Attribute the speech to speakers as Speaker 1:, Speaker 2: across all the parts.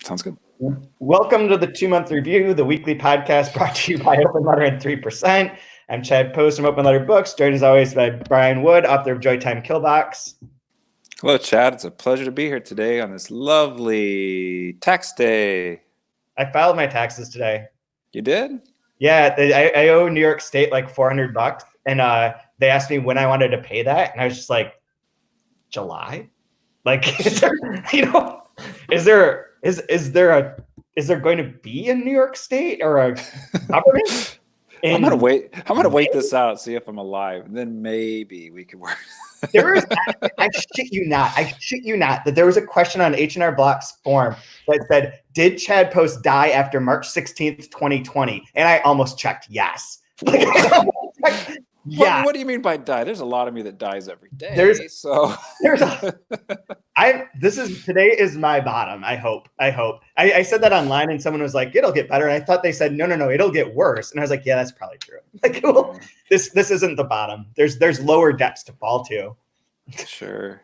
Speaker 1: Sounds good.
Speaker 2: Welcome to the 2-month review, the weekly podcast brought to you by Open Letter and 3%. I'm Chad Post from Open Letter Books, joined as always by Brian Wood, author of Joytime Killbox.
Speaker 1: Hello, Chad. It's a pleasure to be here today on this lovely tax day.
Speaker 2: I filed my taxes today.
Speaker 1: You did?
Speaker 2: Yeah, I owe New York State like $400, and they asked me when I wanted to pay that, and I was just like, July? Like, is there going to be a New York State or a government?
Speaker 1: I'm gonna wait this out, see if I'm alive, and then maybe we can work.
Speaker 2: I shit you not, that there was a question on H&R Block's form that said, did Chad Post die after March 16th, 2020? And I almost checked yes.
Speaker 1: Yeah. What do you mean by die? There's a lot of me that dies every day.
Speaker 2: Today is my bottom. I hope. I said that online and someone was like, it'll get better. And I thought they said, no, it'll get worse. And I was like, yeah, that's probably true. Like, well, this isn't the bottom. There's lower depths to fall to.
Speaker 1: Sure.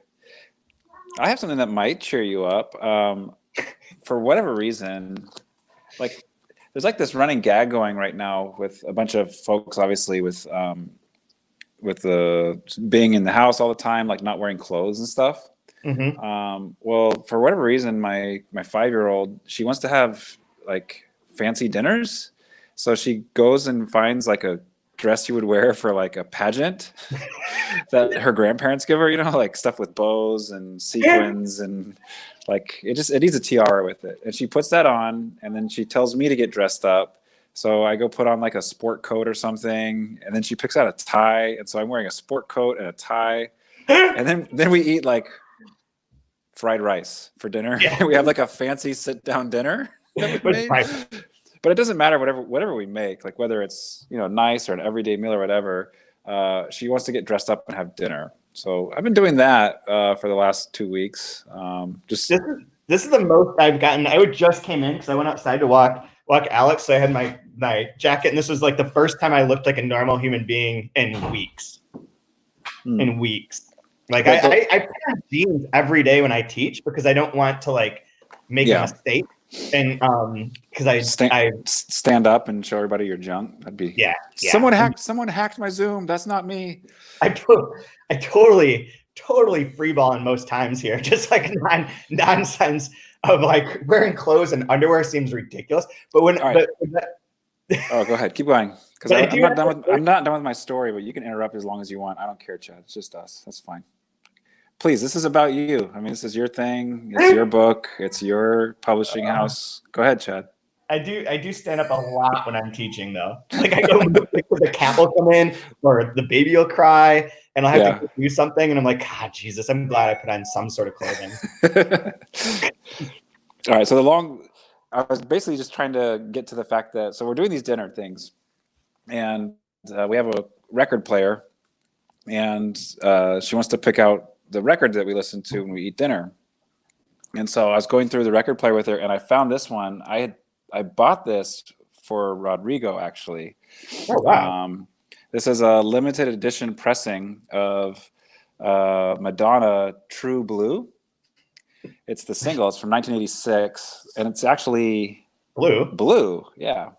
Speaker 1: I have something that might cheer you up. For whatever reason, like there's like this running gag going right now with a bunch of folks, obviously with the being in the house all the time, like not wearing clothes and stuff. Mm-hmm. Well, for whatever reason, my 5-year-old, she wants to have like fancy dinners. So she goes and finds like a dress you would wear for like a pageant that her grandparents give her, like stuff with bows and sequins and like it needs a tiara with it. And she puts that on and then she tells me to get dressed up. So I go put on like a sport coat or something, and then she picks out a tie, and so I'm wearing a sport coat and a tie, and then we eat like fried rice for dinner. Yeah. We have like a fancy sit-down dinner that we made. But it doesn't matter whatever we make, like whether it's nice or an everyday meal or whatever. She wants to get dressed up and have dinner. So I've been doing that for the last 2 weeks. This
Speaker 2: is the most I've gotten. I just came in because I went outside to walk Alex. So I had my jacket, and this was like the first time I looked like a normal human being in weeks. Like I put on jeans every day when I teach because I don't want to like make a mistake. And because I
Speaker 1: stand up and show everybody your junk. That'd be Someone hacked my Zoom. That's not me.
Speaker 2: I totally freeball most times here. Just like nonsense of like wearing clothes and underwear seems ridiculous. But when
Speaker 1: oh, go ahead, keep going. Because I'm not done with my story, but you can interrupt as long as you want. I don't care, Chad. It's just us. That's fine. Please, this is about you. I mean, this is your thing. It's your book. It's your publishing house. Go ahead, Chad.
Speaker 2: I do stand up a lot when I'm teaching, though. Like I go, the cat will come in, or the baby will cry, and I'll have to do something, and I'm like, God, Jesus, I'm glad I put on some sort of clothing.
Speaker 1: All right. So I was basically just trying to get to the fact that we're doing these dinner things, and we have a record player, and she wants to pick out the record that we listen to when we eat dinner. And so I was going through the record player with her, and I found this one. I bought this for Rodrigo, actually.
Speaker 2: Oh, wow.
Speaker 1: This is a limited edition pressing of Madonna True Blue. It's the single. It's from 1986, and it's actually blue. Yeah.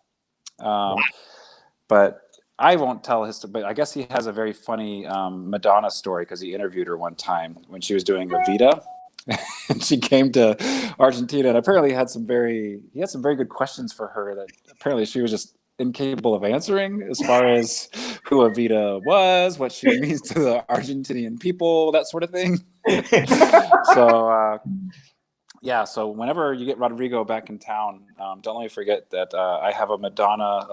Speaker 1: But I won't tell his story, but I guess he has a very funny Madonna story because he interviewed her one time when she was doing Evita. And she came to Argentina, and apparently he had some very good questions for her that apparently she was just incapable of answering, as far as who Evita was, what she means to the Argentinian people, that sort of thing. So whenever you get Rodrigo back in town, don't let me forget that I have a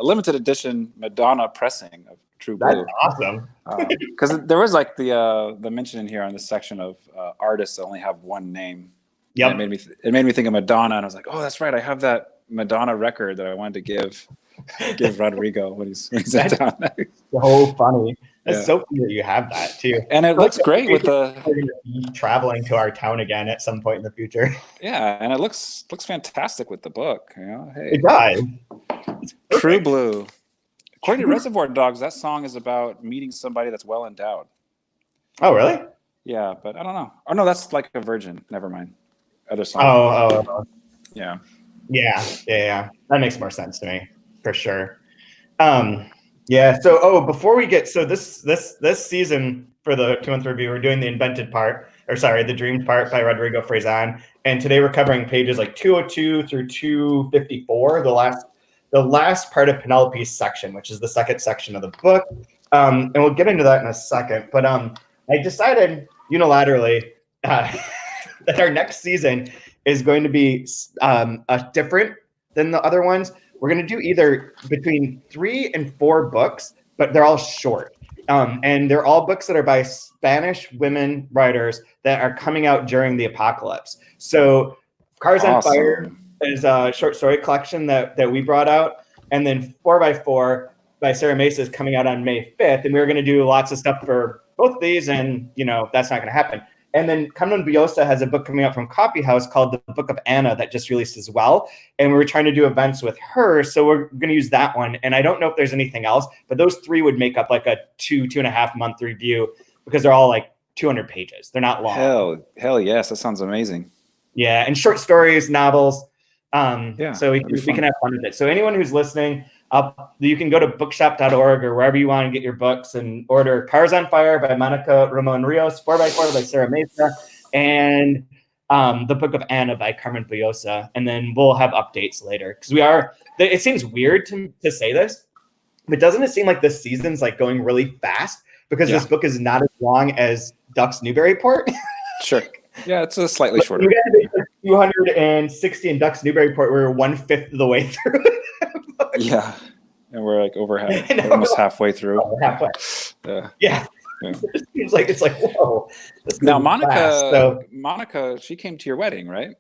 Speaker 1: limited edition Madonna pressing of True Blue.
Speaker 2: That's awesome.
Speaker 1: Because there was like the mention in here on this section of artists that only have one name. Yeah, it made me think of Madonna, and I was like, oh, that's right, I have that Madonna record that I wanted to give Rodrigo when he's in town.
Speaker 2: So funny. It's so funny that you have that too.
Speaker 1: And it looks great with
Speaker 2: we're going to be traveling to our town again at some point in the future.
Speaker 1: Yeah, and it looks fantastic with the book. Hey,
Speaker 2: it does.
Speaker 1: True Blue. According to Reservoir Dogs, that song is about meeting somebody that's well endowed.
Speaker 2: Oh, really?
Speaker 1: Yeah, but I don't know. Oh no, that's like a virgin. Never mind. Other song.
Speaker 2: Oh. Yeah. That makes more sense to me, for sure. So before we get this season for the 2-month review, we're doing the invented part, the dreamed part by Rodrigo Frazan, and today we're covering pages like 202 through 254, the last part of Penelope's section, which is the second section of the book. And we'll get into that in a second. But I decided unilaterally that our next season is going to be different than the other ones. We're going to do either between 3 and 4 books, but they're all short. And they're all books that are by Spanish women writers that are coming out during the apocalypse. So Cars on Fire is a short story collection that we brought out. And then 4x4 by Sarah Mesa is coming out on May 5th. And we were going to do lots of stuff for both of these. And, that's not going to happen. And then Carmen Buyosa has a book coming out from Coffee House called The Book of Anna that just released as well. And we were trying to do events with her. So we're going to use that one. And I don't know if there's anything else, but those 3 would make up like a 2.5 month review because they're all like 200 pages. They're not long.
Speaker 1: Hell yes. That sounds amazing.
Speaker 2: Yeah. And short stories, novels. So we can have fun with it. So anyone who's listening, you can go to bookshop.org or wherever you want to get your books and order Cars on Fire by Monica Ramon Rios, 4x4 by Sarah Mesa, and The Book of Anna by Carmen Buyosa. And then we'll have updates later because it seems weird to say this, but doesn't it seem like this season's like going really fast because this book is not as long as Ducks Newburyport?
Speaker 1: Sure. Yeah, it's a slightly shorter.
Speaker 2: We got to 260 in Ducks Newburyport. We're 1/5 of the way through.
Speaker 1: Yeah, and we're like almost halfway through.
Speaker 2: Halfway. Yeah. It seems like it's like whoa.
Speaker 1: Now Monica, she came to your wedding, right?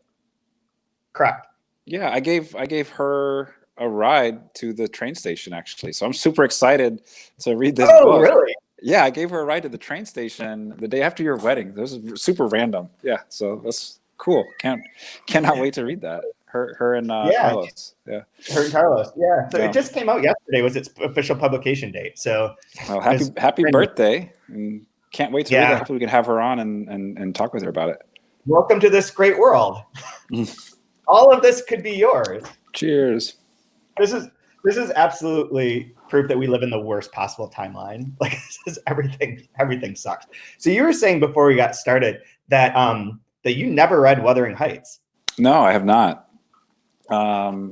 Speaker 2: Correct.
Speaker 1: Yeah, I gave her a ride to the train station actually, so I'm super excited to read this book.
Speaker 2: Oh, really?
Speaker 1: Yeah, I gave her a ride to the train station the day after your wedding. This is super random. Yeah, so that's cool. Cannot wait to read that. Her and Carlos. Yeah.
Speaker 2: Her and Carlos. Yeah. So it just came out yesterday was its official publication date. So
Speaker 1: well, happy birthday. And can't wait to read that. Hopefully we can have her on and talk with her about it.
Speaker 2: Welcome to this great world. All of this could be yours.
Speaker 1: Cheers.
Speaker 2: This is absolutely proof that we live in the worst possible timeline. Like this is everything sucks. So you were saying before we got started that that you never read Wuthering Heights.
Speaker 1: No, I have not.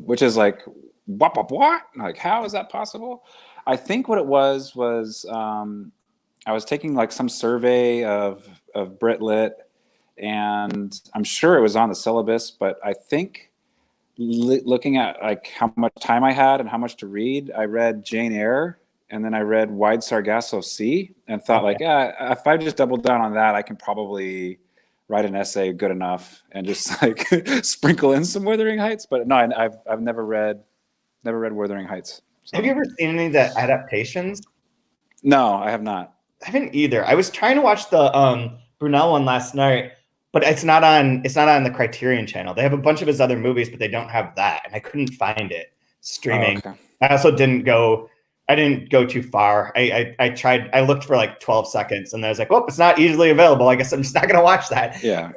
Speaker 1: Which is like what? Like how is that possible? I think what it was I was taking like some survey of Brit Lit, and I'm sure it was on the syllabus, but I think looking at like how much time I had and how much to read, I read Jane Eyre and then I read Wide Sargasso Sea and thought like, if I just double down on that, I can probably write an essay good enough and just like sprinkle in some Wuthering Heights. But no, I've never read Wuthering Heights. So.
Speaker 2: Have you ever seen any of the adaptations?
Speaker 1: No, I have not.
Speaker 2: I haven't either. I was trying to watch the Brunel one last night, but it's not on the Criterion channel. They have a bunch of his other movies, but they don't have that, and I couldn't find it streaming. Oh, okay. I also didn't go too far. I tried. I looked for like 12 seconds, and I was like, "Oh, it's not easily available. I guess I'm just not going to watch that."
Speaker 1: Yeah,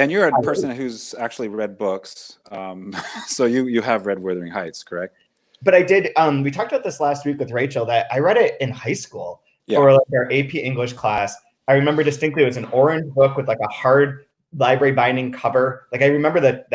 Speaker 1: you're a person who's actually read books, so you have read Wuthering Heights, correct?
Speaker 2: But I did. We talked about this last week with Rachel that I read it in high school for like our AP English class. I remember distinctly it was an orange book with like a hard library binding cover. Like I remember that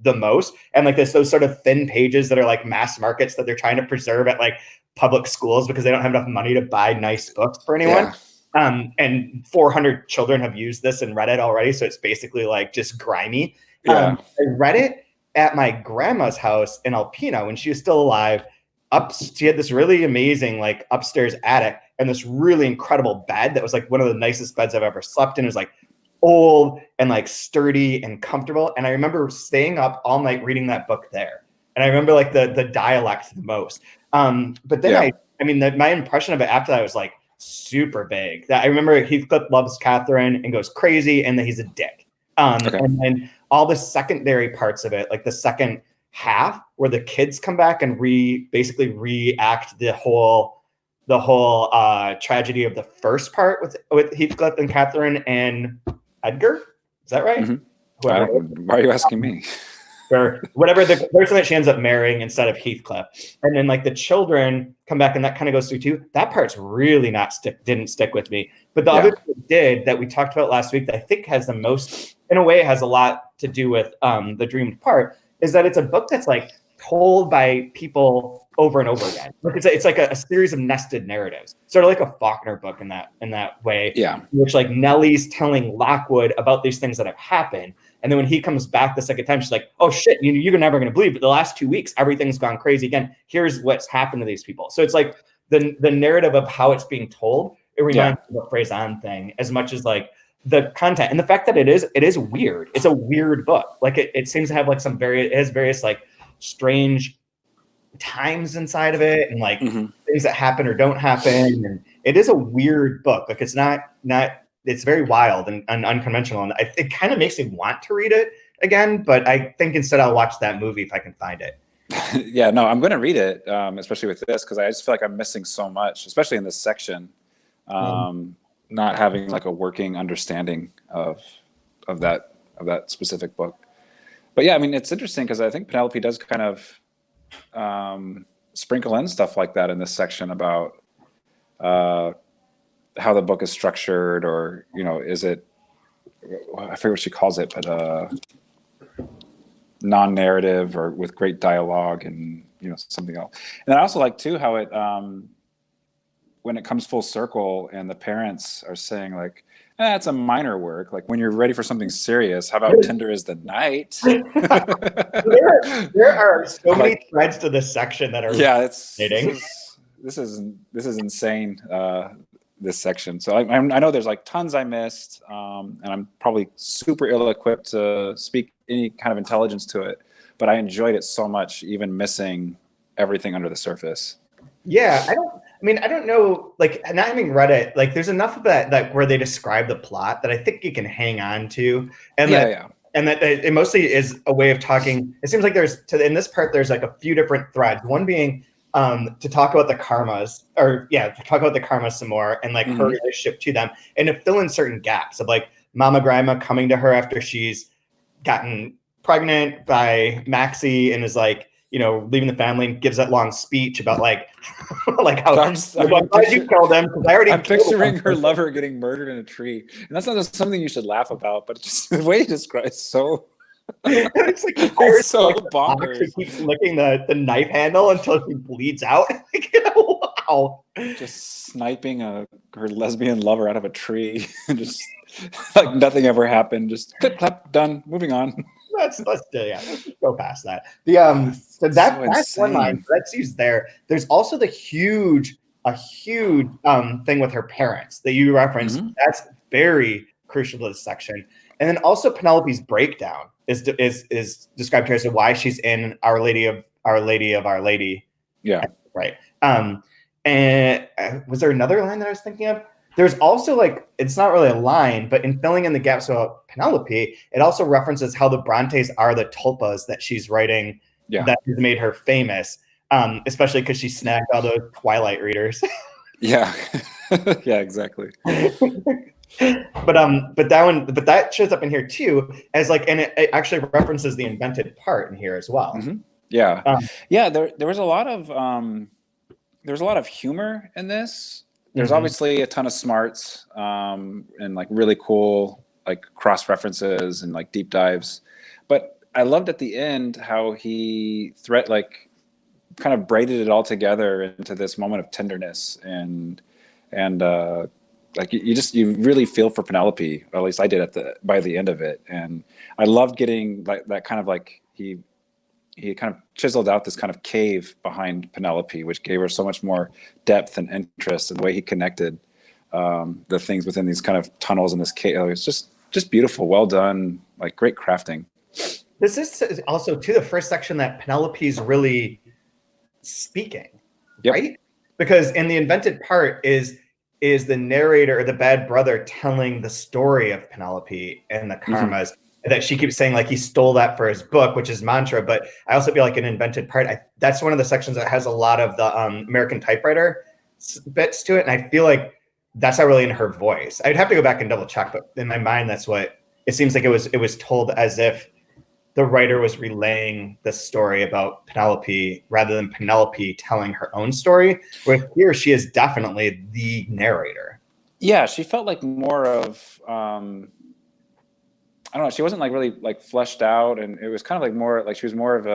Speaker 2: the most, and like those sort of thin pages that are like mass markets that they're trying to preserve at like public schools because they don't have enough money to buy nice books for anyone. Yeah. And 400 children have used this and read it already, so it's basically like just grimy. I read it at my grandma's house in Alpena when she was still alive. She had this really amazing like upstairs attic and this really incredible bed that was like one of the nicest beds I've ever slept in. It was like old and like sturdy and comfortable. And I remember staying up all night reading that book there. And I remember like the dialect the most. But then my impression of it after that was like super vague. That I remember Heathcliff loves Catherine and goes crazy and that he's a dick. And then all the secondary parts of it, like the second half where the kids come back and basically reenact the whole tragedy of the first part with Heathcliff and Catherine and Edgar. Is that right?
Speaker 1: Mm-hmm. Why are you asking me?
Speaker 2: Or whatever, the person that she ends up marrying instead of Heathcliff. And then like the children come back, and that kind of goes through too. That part's really didn't stick with me. But the other thing it did that we talked about last week that I think has the most, in a way, has a lot to do with the dreamed part, is that it's a book that's like told by people over and over again. Like it's like a series of nested narratives, sort of like a Faulkner book in that way.
Speaker 1: Yeah.
Speaker 2: Which like Nellie's telling Lockwood about these things that have happened. And then when he comes back the second time, she's like, oh shit, you're never going to believe it. The last 2 weeks, everything's gone crazy again. Here's what's happened to these people. So it's like the narrative of how it's being told, it reminds me of the phrase-on thing as much as like the content. And the fact that it is weird. It's a weird book. Like it seems to have like it has various like strange times inside of it, and like things that happen or don't happen. And it is a weird book. Like it's not it's very wild and unconventional, and it kind of makes me want to read it again. But I think instead I'll watch that movie if I can find it.
Speaker 1: Yeah, no, I'm going to read it, especially with this, because I just feel like I'm missing so much, especially in this section. Not having like a working understanding of that specific book. But yeah, I mean, it's interesting because I think Penelope does kind of sprinkle in stuff like that in this section about how the book is structured, or, is it, I forget what she calls it, but non-narrative or with great dialogue and, something else. And I also like too how it, when it comes full circle and the parents are saying like, it's a minor work. Like when you're ready for something serious, how about Tender is the Night?
Speaker 2: there are so many threads to this section that are
Speaker 1: this is insane. This section. So I know there's like tons I missed, and I'm probably super ill-equipped to speak any kind of intelligence to it, but I enjoyed it so much, even missing everything under the surface.
Speaker 2: Yeah, I don't know, like not having read it, like there's enough of that where they describe the plot that I think you can hang on to, and that it mostly is a way of talking. It seems like in this part there's like a few different threads. One being to talk about the karmas, to talk about the karmas some more, and like her relationship to them, and to fill in certain gaps of like Mama Grima coming to her after she's gotten pregnant by Maxie and is like, leaving the family, and gives that long speech about like how why'd you kill them? Because I'm
Speaker 1: picturing her lover getting murdered in a tree, and that's not just something you should laugh about, but just the way he describes so.
Speaker 2: It's like
Speaker 1: it's so bonkers.
Speaker 2: She keeps licking the knife handle until she bleeds out. Wow!
Speaker 1: Just sniping her lesbian lover out of a tree, just like nothing ever happened. Just clip clap, done. Moving on.
Speaker 2: Let's go past that. That's one line that's used there. There's also a huge thing with her parents that you referenced. That's very crucial to this section. And then also Penelope's breakdown is described here as to why she's in Our Lady of Our Lady.
Speaker 1: Yeah.
Speaker 2: Right. And was there another line that I was thinking of? There's also like, it's not really a line, but in filling in the gaps about Penelope, it also references how the Brontes are the tulpas that she's writing that has made her famous, especially because she snagged all those Twilight readers.
Speaker 1: Yeah. Yeah, exactly.
Speaker 2: But that shows up in here too as like, and it actually references the invented part in here as well.
Speaker 1: Yeah. There was a lot of humor in this. There's obviously a ton of smarts, and like really cool like cross references and like deep dives. But I loved at the end how he kind of braided it all together into this moment of tenderness and like you really feel for Penelope, or at least I did by the end of it. And I loved getting like that kind of like he kind of chiseled out this kind of cave behind Penelope, which gave her so much more depth and interest, and the way he connected the things within these kind of tunnels in this cave. It's just beautiful, well done, like great crafting.
Speaker 2: This is also to the first section that Penelope's really speaking, right? Because in the invented part is the narrator or the bad brother telling the story of Penelope and the karmas. That she keeps saying like he stole that for his book, which is mantra. But I also feel like an invented part. That's one of the sections that has a lot of the American typewriter bits to it, and I feel like that's not really in her voice. I'd have to go back and double check, but in my mind, that's what it seems like. It was told as if the writer was relaying the story about Penelope rather than Penelope telling her own story, where here she is definitely the narrator.
Speaker 1: Yeah, she felt like more of I don't know, she wasn't like really like fleshed out, and it was kind of like more like she was more of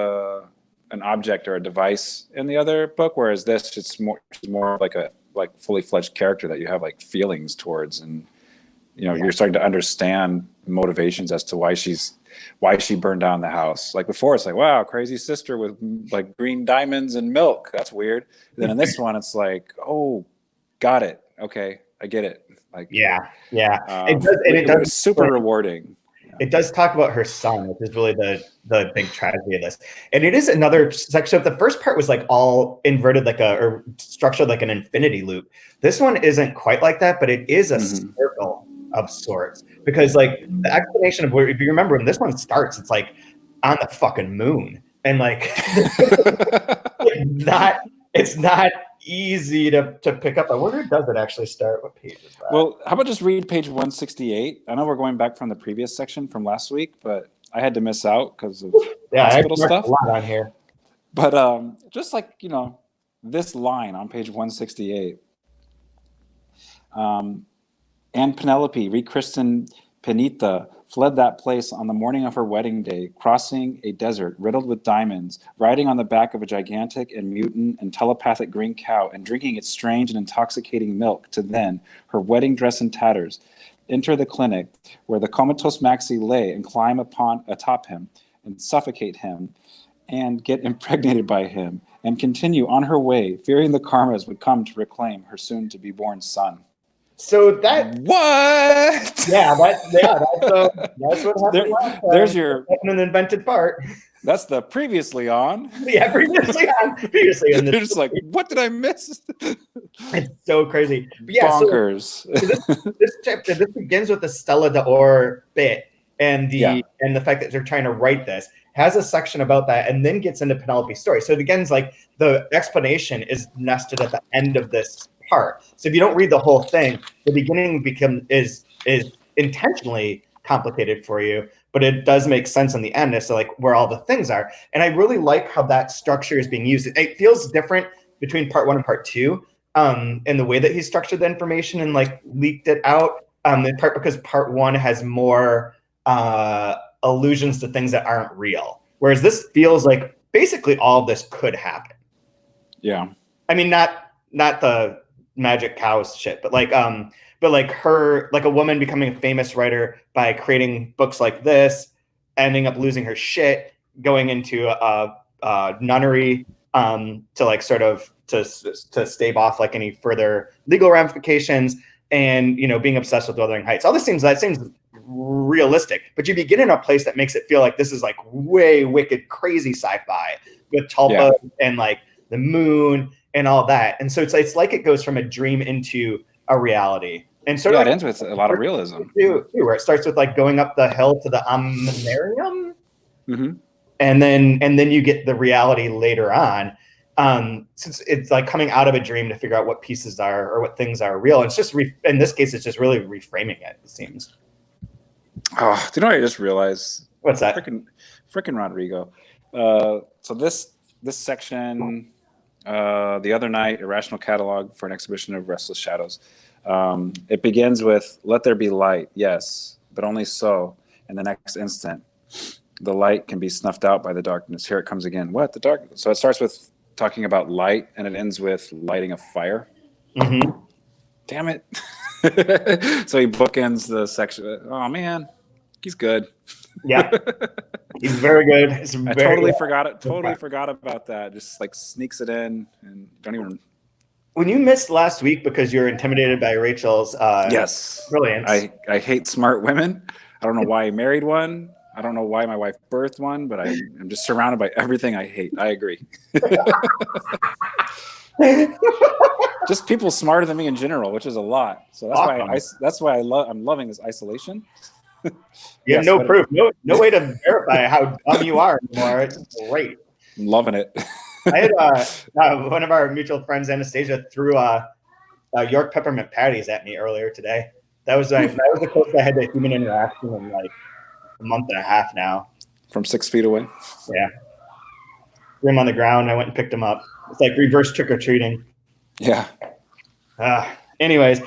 Speaker 1: an object or a device in the other book, whereas this she's more like a like fully fledged character that you have like feelings towards, and you're starting to understand motivations as to why she burned down the house. Like before, it's like, wow, crazy sister with like green diamonds and milk. That's weird. And then in this one, it's like, oh, got it. Okay, I get it. Like,
Speaker 2: yeah.
Speaker 1: It was super rewarding.
Speaker 2: It does talk about her son, which is really the big tragedy of this. And it is another section. If the first part was like all inverted, or structured like an infinity loop, this one isn't quite like that, but it is a circle of sorts. Because like the explanation of where, if you remember when this one starts, it's like on the fucking moon. And like, it's not easy to pick up. I wonder, does it actually start? What page is that?
Speaker 1: Well, how about just read page 168? I know we're going back from the previous section from last week, but I had to miss out because of hospital stuff.
Speaker 2: A lot on here.
Speaker 1: But just like, this line on page 168. And Penelope, rechristened Penita, fled that place on the morning of her wedding day, crossing a desert riddled with diamonds, riding on the back of a gigantic and mutant and telepathic green cow, and drinking its strange and intoxicating milk, to then, her wedding dress in tatters, enter the clinic where the comatose Maxi lay and climb atop him and suffocate him and get impregnated by him and continue on her way, fearing the karmas would come to reclaim her soon-to-be-born son.
Speaker 2: So that
Speaker 1: what?
Speaker 2: Yeah, that's what happened.
Speaker 1: There's your
Speaker 2: an invented part.
Speaker 1: That's the previously on.
Speaker 2: Yeah, previously on. Previously on.
Speaker 1: You're just like, what did I miss?
Speaker 2: It's so crazy. But yeah,
Speaker 1: bonkers.
Speaker 2: So this chapter, this begins with the Stella d'Or bit and the fact that they're trying to write this, has a section about that, and then gets into Penelope's story. So it begins like the explanation is nested at the end of this part. So if you don't read the whole thing, the beginning is intentionally complicated for you, but it does make sense in the end as to like where all the things are. And I really like how that structure is being used. It feels different between part 1 and part 2, in the way that he structured the information and like leaked it out. In part because part 1 has more allusions to things that aren't real, whereas this feels like basically all of this could happen.
Speaker 1: Yeah,
Speaker 2: I mean, not the magic cows shit, but like her, like a woman becoming a famous writer by creating books like this, ending up losing her shit, going into a nunnery to like sort of to stave off like any further legal ramifications, and being obsessed with Wuthering Heights. All this seems realistic, but you begin in a place that makes it feel like this is like way wicked crazy sci-fi with Tulpa and like the moon and all that. And so it's like it goes from a dream into a reality. And sort of
Speaker 1: it ends with a lot of realism
Speaker 2: too, where it starts with like going up the hill to the Omnarium.
Speaker 1: Mm-hmm.
Speaker 2: And then you get the reality later on. Since it's like coming out of a dream to figure out what pieces are or what things are real. It's just in this case, it's just really reframing it seems.
Speaker 1: Oh, do you know what I just realized?
Speaker 2: What's that?
Speaker 1: Frickin' Rodrigo. So this section, the other night, Irrational Catalog for an Exhibition of Restless Shadows. It begins with, let there be light, yes, but only so. In the next instant, the light can be snuffed out by the darkness. Here it comes again. What? The dark? So it starts with talking about light, and it ends with lighting a fire.
Speaker 2: Mm-hmm.
Speaker 1: Damn it. So he bookends the section. Oh, man. He's good.
Speaker 2: Yeah. He's very good.
Speaker 1: I totally forgot it. Totally forgot about that. Just like sneaks it in and don't even.
Speaker 2: When you missed last week because you were intimidated by Rachel's brilliance.
Speaker 1: I hate smart women. I don't know why I married one. I don't know why my wife birthed one, but I'm just surrounded by everything I hate. I agree. Just people smarter than me in general, which is a lot. So that's why I'm loving this isolation.
Speaker 2: You have no proof, no way to verify how dumb you are anymore. It's great.
Speaker 1: I'm loving it.
Speaker 2: I had one of our mutual friends, Anastasia, threw York peppermint patties at me earlier today. That was the closest I had to human interaction in like a month and a half now.
Speaker 1: from 6 feet away.
Speaker 2: Yeah. Threw him on the ground. I went and picked him up. It's like reverse trick or treating.
Speaker 1: Yeah.
Speaker 2: Anyways,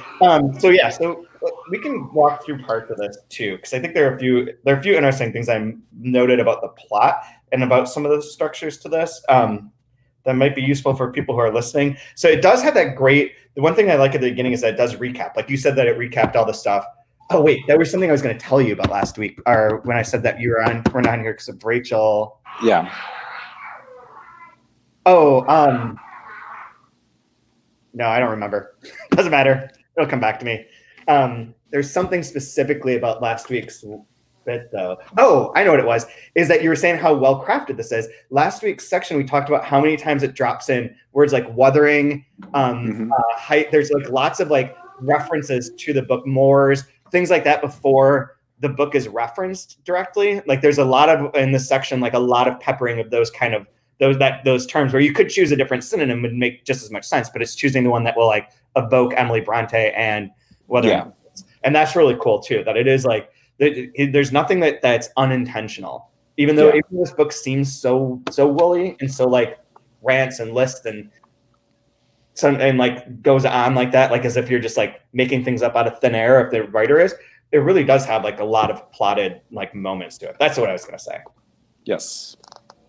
Speaker 2: so we can walk through parts of this too, because I think there are a few interesting things I noted about the plot and about some of the structures to this that might be useful for people who are listening. So it does have that great. The one thing I like at the beginning is that it does recap. Like you said that it recapped all the stuff. Oh wait, that was something I was going to tell you about last week, or when I said that we're not on here because of Rachel.
Speaker 1: Yeah.
Speaker 2: Oh, no, I don't remember. Doesn't matter. It'll come back to me. There's something specifically about last week's bit, though. Oh, I know what it was. Is that you were saying how well crafted this is. Last week's section, we talked about how many times it drops in words like wuthering, height. There's like lots of like references to the book, moors, things like that before the book is referenced directly. Like there's a lot of in this section, like a lot of peppering of those kind of those terms where you could choose a different synonym would make just as much sense, but it's choosing the one that will like evoke Emily Bronte and Wuthering. And that's really cool too, that it is like there's nothing that's unintentional, even though even this book seems so woolly and so like rants and lists and like goes on like that, like as if you're just like making things up out of thin air if the writer is. It really does have like a lot of plotted like moments to it. That's what I was gonna say.
Speaker 1: Yes.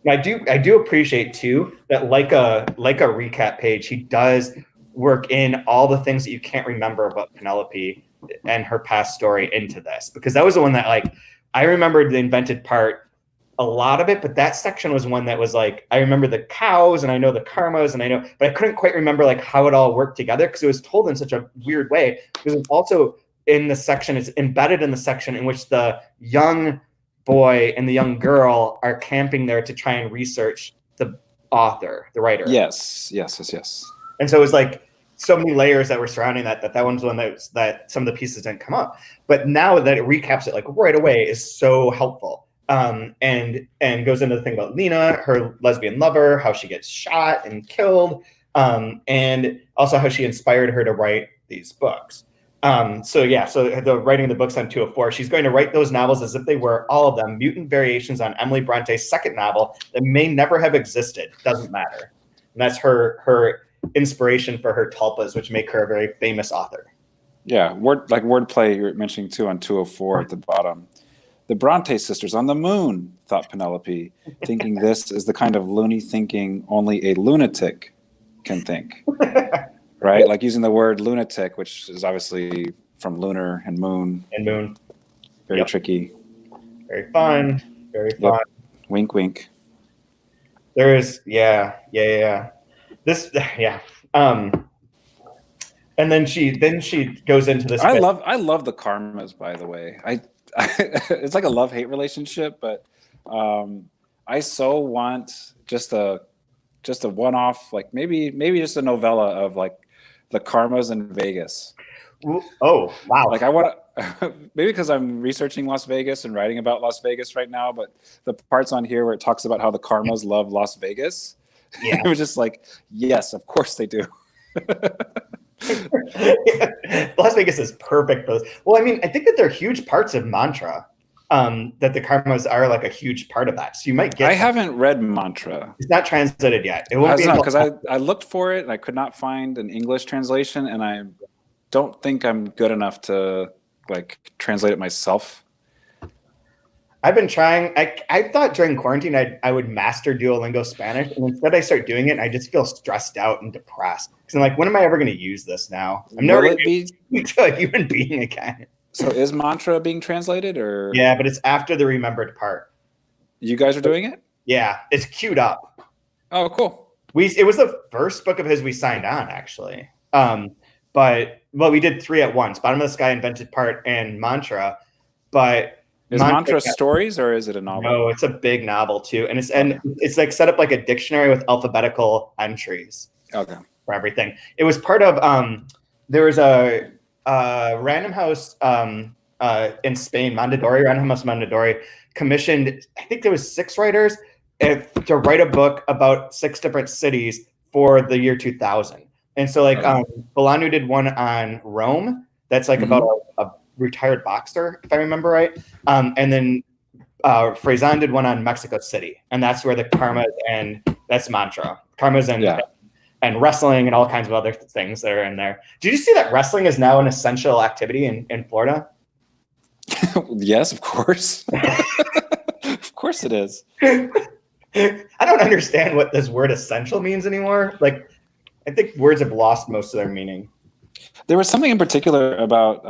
Speaker 2: I do appreciate too that like a recap page, he does work in all the things that you can't remember about Penelope and her past story into this, because that was the one that like I remembered the invented part, a lot of it, but that section was one that was like I remember the cows and I know the karmas and I know, but I couldn't quite remember like how it all worked together because it was told in such a weird way. Because it's also in the section, it's embedded in the section in which the young boy and the young girl are camping there to try and research the author, the writer.
Speaker 1: Yes.
Speaker 2: And so it was like so many layers that were surrounding that one's one that some of the pieces didn't come up. But now that it recaps it like right away is so helpful. And goes into the thing about Lena, her lesbian lover, how she gets shot and killed, and also how she inspired her to write these books. So the writing the books on 204, she's going to write those novels as if they were all of them mutant variations on Emily Bronte's second novel that may never have existed. Doesn't matter. And that's her inspiration for her tulpas, which make her a very famous author.
Speaker 1: Yeah, wordplay you're mentioning too on 204 at the bottom. The Bronte sisters on the moon, thought Penelope, thinking this is the kind of loony thinking only a lunatic can think. Right? Like using the word lunatic, which is obviously from lunar and moon. Very tricky.
Speaker 2: Very fun. Very fun.
Speaker 1: Wink, wink.
Speaker 2: There is, yeah. This, and then she goes into this.
Speaker 1: I love the karmas, by the way. It's like a love-hate relationship, but I so want just a one-off, like maybe just a novella of like the karmas in Vegas.
Speaker 2: Oh, wow.
Speaker 1: Like I want to, maybe because I'm researching Las Vegas and writing about Las Vegas right now, but the parts on here where it talks about how the karmas love Las Vegas, it was just like, yes, of course they do.
Speaker 2: Las Vegas is perfect for this. Well, I mean, I think that they're huge parts of Mantra. That the karmas are like a huge part of that. So you might get.
Speaker 1: I haven't read Mantra.
Speaker 2: It's not translated yet. It won't be
Speaker 1: because I looked for it and I could not find an English translation, and I don't think I'm good enough to like translate it myself.
Speaker 2: I've been trying. I thought during quarantine I would master Duolingo Spanish, and instead I start doing it, and I just feel stressed out and depressed because I'm like, when am I ever going to use this now? I'm never going to speak to a human being again.
Speaker 1: So is Mantra being translated, or?
Speaker 2: Yeah, but it's after the remembered part.
Speaker 1: You guys are doing it?
Speaker 2: Yeah, it's queued up.
Speaker 1: Oh, cool.
Speaker 2: It was the first book of his we signed on, actually. But we did 3 at once: Bottom of the Sky, Invented Part, and Mantra. But
Speaker 1: is Mantra stories or is it a novel?
Speaker 2: No, it's a big novel too, and it's like set up like a dictionary with alphabetical entries.
Speaker 1: Okay.
Speaker 2: For everything. It was part of there was a Random House in Spain, Random House Mondadori, commissioned, I think there was 6 writers to write a book about 6 different cities for the year 2000. And so like Bolaño did one on Rome that's like about a retired boxer, if I remember right. And then Faison did one on Mexico City, and that's where the karmas and that's mantra karmas and wrestling and all kinds of other things that are in there. Did you see that wrestling is now an essential activity in Florida?
Speaker 1: Yes, of course. Of course it is.
Speaker 2: I don't understand what this word essential means anymore. Like, I think words have lost most of their meaning.
Speaker 1: There was something in particular about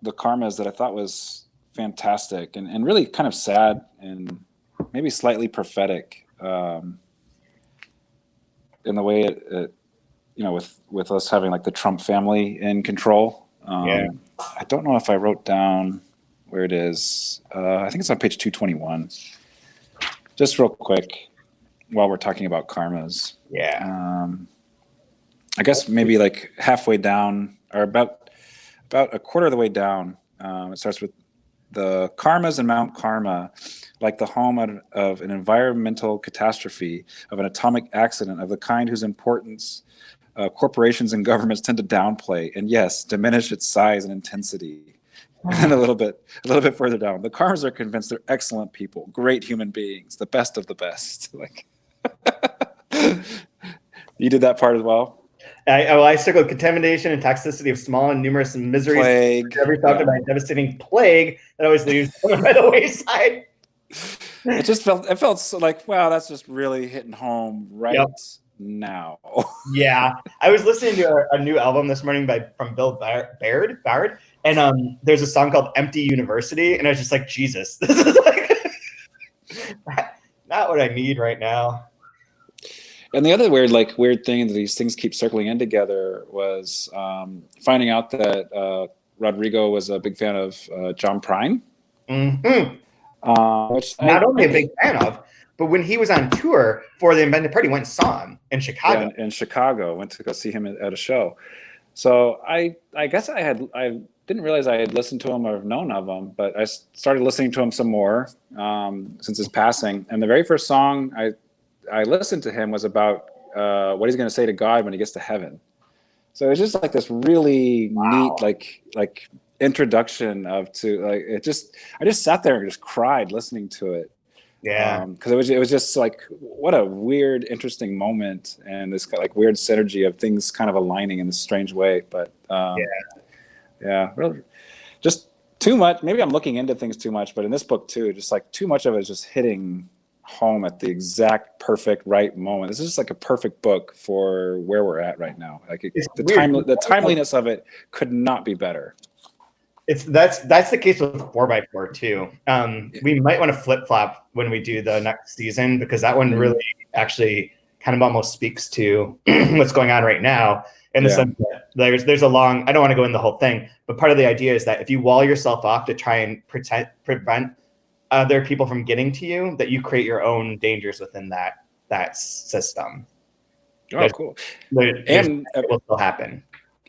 Speaker 1: the karmas that I thought was fantastic and really kind of sad and maybe slightly prophetic in the way it with us having like the Trump family in control. I don't know if I wrote down where it is. I think it's on page 221. Just real quick, while we're talking about karmas. I guess maybe like halfway down, or about a quarter of the way down, it starts with the karmas in Mount Karma, like the home of an environmental catastrophe, of an atomic accident of the kind whose importance corporations and governments tend to downplay, and yes, diminish its size and intensity. And a little bit further down, the karmas are convinced they're excellent people, great human beings, the best of the best. Like, you did that part as well.
Speaker 2: I circled contamination and toxicity of small and numerous miseries.
Speaker 1: Plague.
Speaker 2: Every talked about a devastating plague that always leaves someone by the wayside.
Speaker 1: It felt so like, wow, that's just really hitting home now.
Speaker 2: Yeah, I was listening to a new album this morning from Bill Bard, and there's a song called "Empty University," and I was just like, Jesus, this is like not what I need right now.
Speaker 1: And the other weird thing that these things keep circling in together was finding out that Rodrigo was a big fan of John Prine.
Speaker 2: Mm-hmm.
Speaker 1: Which
Speaker 2: not only a big fan of, but when he was on tour for the Invented Party, went and saw him in Chicago.
Speaker 1: Yeah, in Chicago, went to go see him at a show. So I guess I didn't realize I had listened to him or known of him, but I started listening to him some more since his passing. And the very first song I listened to him was about what he's going to say to God when he gets to heaven. So it's just like this really neat, like introduction I just sat there and just cried listening to it.
Speaker 2: Yeah.
Speaker 1: Because it was just like, what a weird, interesting moment, and this like weird synergy of things kind of aligning in this strange way. But really, just too much. Maybe I'm looking into things too much, but in this book too, just like too much of it is just hitting home at the exact perfect right moment. This is just like a perfect book for where we're at right now. Like the timeliness of it could not be better.
Speaker 2: That's the case with 4x4 too. We might want to flip flop when we do the next season, because that one really actually kind of almost speaks to what's going on right now. In the sense that there's a long, I don't want to go into the whole thing, but part of the idea is that if you wall yourself off to try and prevent other people from getting to you, that you create your own dangers within that system.
Speaker 1: Oh, cool.
Speaker 2: And it will still happen.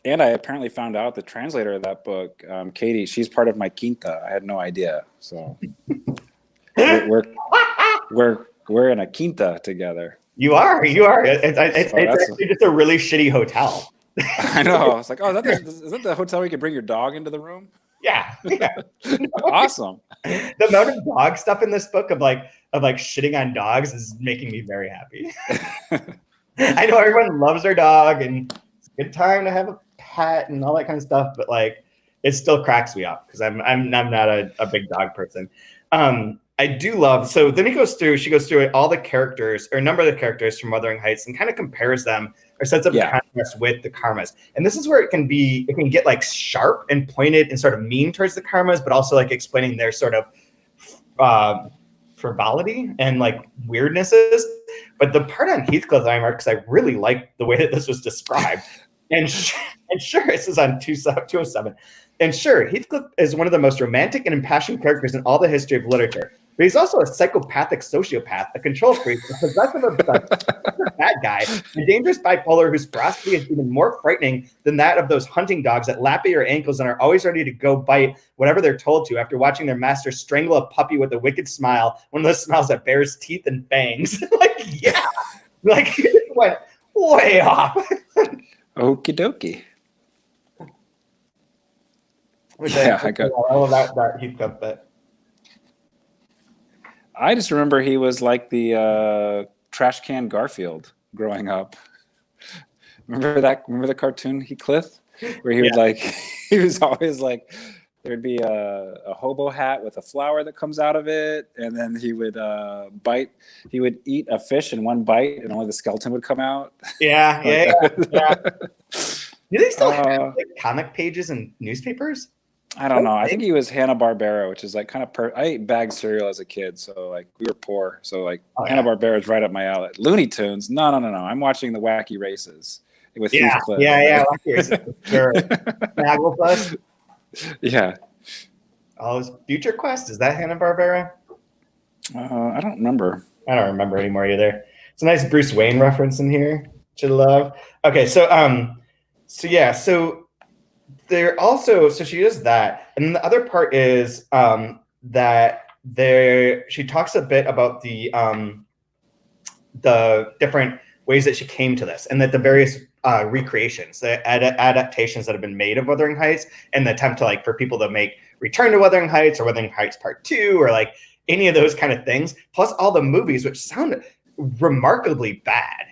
Speaker 1: And I apparently found out the translator of that book, Katie, she's part of my quinta. I had no idea. So we're in a quinta together.
Speaker 2: You are. It's actually just a really shitty hotel.
Speaker 1: I know. It's like, oh, is that the hotel where you can bring your dog into the room?
Speaker 2: Yeah.
Speaker 1: Awesome.
Speaker 2: The amount of dog stuff in this book of shitting on dogs is making me very happy. I know everyone loves their dog and it's a good time to have a pet and all that kind of stuff, but like it still cracks me up because I'm not a big dog person. I do love, so then she goes through all the characters, or a number of the characters from Wuthering Heights, and kind of compares them or sets up a contrast with the karmas. And this is where it can get like sharp and pointed and sort of mean towards the karmas, but also like explaining their sort of frivolity and like weirdnesses. But the part on Heathcliff I marked, because I really like the way that this was described. And sure, this is on 207. And sure, Heathcliff is one of the most romantic and impassioned characters in all the history of literature. But he's also a psychopathic sociopath, a control freak, a possessive bad guy, a dangerous bipolar whose ferocity is even more frightening than that of those hunting dogs that lap at your ankles and are always ready to go bite whatever they're told to after watching their master strangle a puppy with a wicked smile, one of those smiles that bears teeth and fangs. It went way off.
Speaker 1: Okie dokie.
Speaker 2: I got all of that Heathcliff bit.
Speaker 1: I just remember he was like the trash can Garfield growing up. Remember that? Remember the cartoon Heathcliff, where he would like, he was always like, there'd be a hobo hat with a flower that comes out of it, and then he would bite. He would eat a fish in one bite, and only the skeleton would come out.
Speaker 2: Yeah. Do they still have like comic pages and newspapers?
Speaker 1: I don't know. I think he was Hanna-Barbera, which is like kind of I ate bagged cereal as a kid, so like we were poor. So like Hanna-Barbera is right up my alley. Looney Tunes? No. I'm watching the Wacky Races with Heathcliff.
Speaker 2: Yeah. Wacky Races. Sure. Snagglepuss.
Speaker 1: Yeah.
Speaker 2: Oh, Future Quest, is that Hanna-Barbera?
Speaker 1: I don't remember.
Speaker 2: I don't remember anymore either. It's a nice Bruce Wayne reference in here. Should love. Okay, so there also, so she does that, and then the other part is that she talks a bit about the different ways that she came to this, and that the various recreations, the adaptations that have been made of Wuthering Heights, and the attempt to like for people to make Return to Wuthering Heights or Wuthering Heights Part 2 or like any of those kind of things, plus all the movies which sound remarkably bad,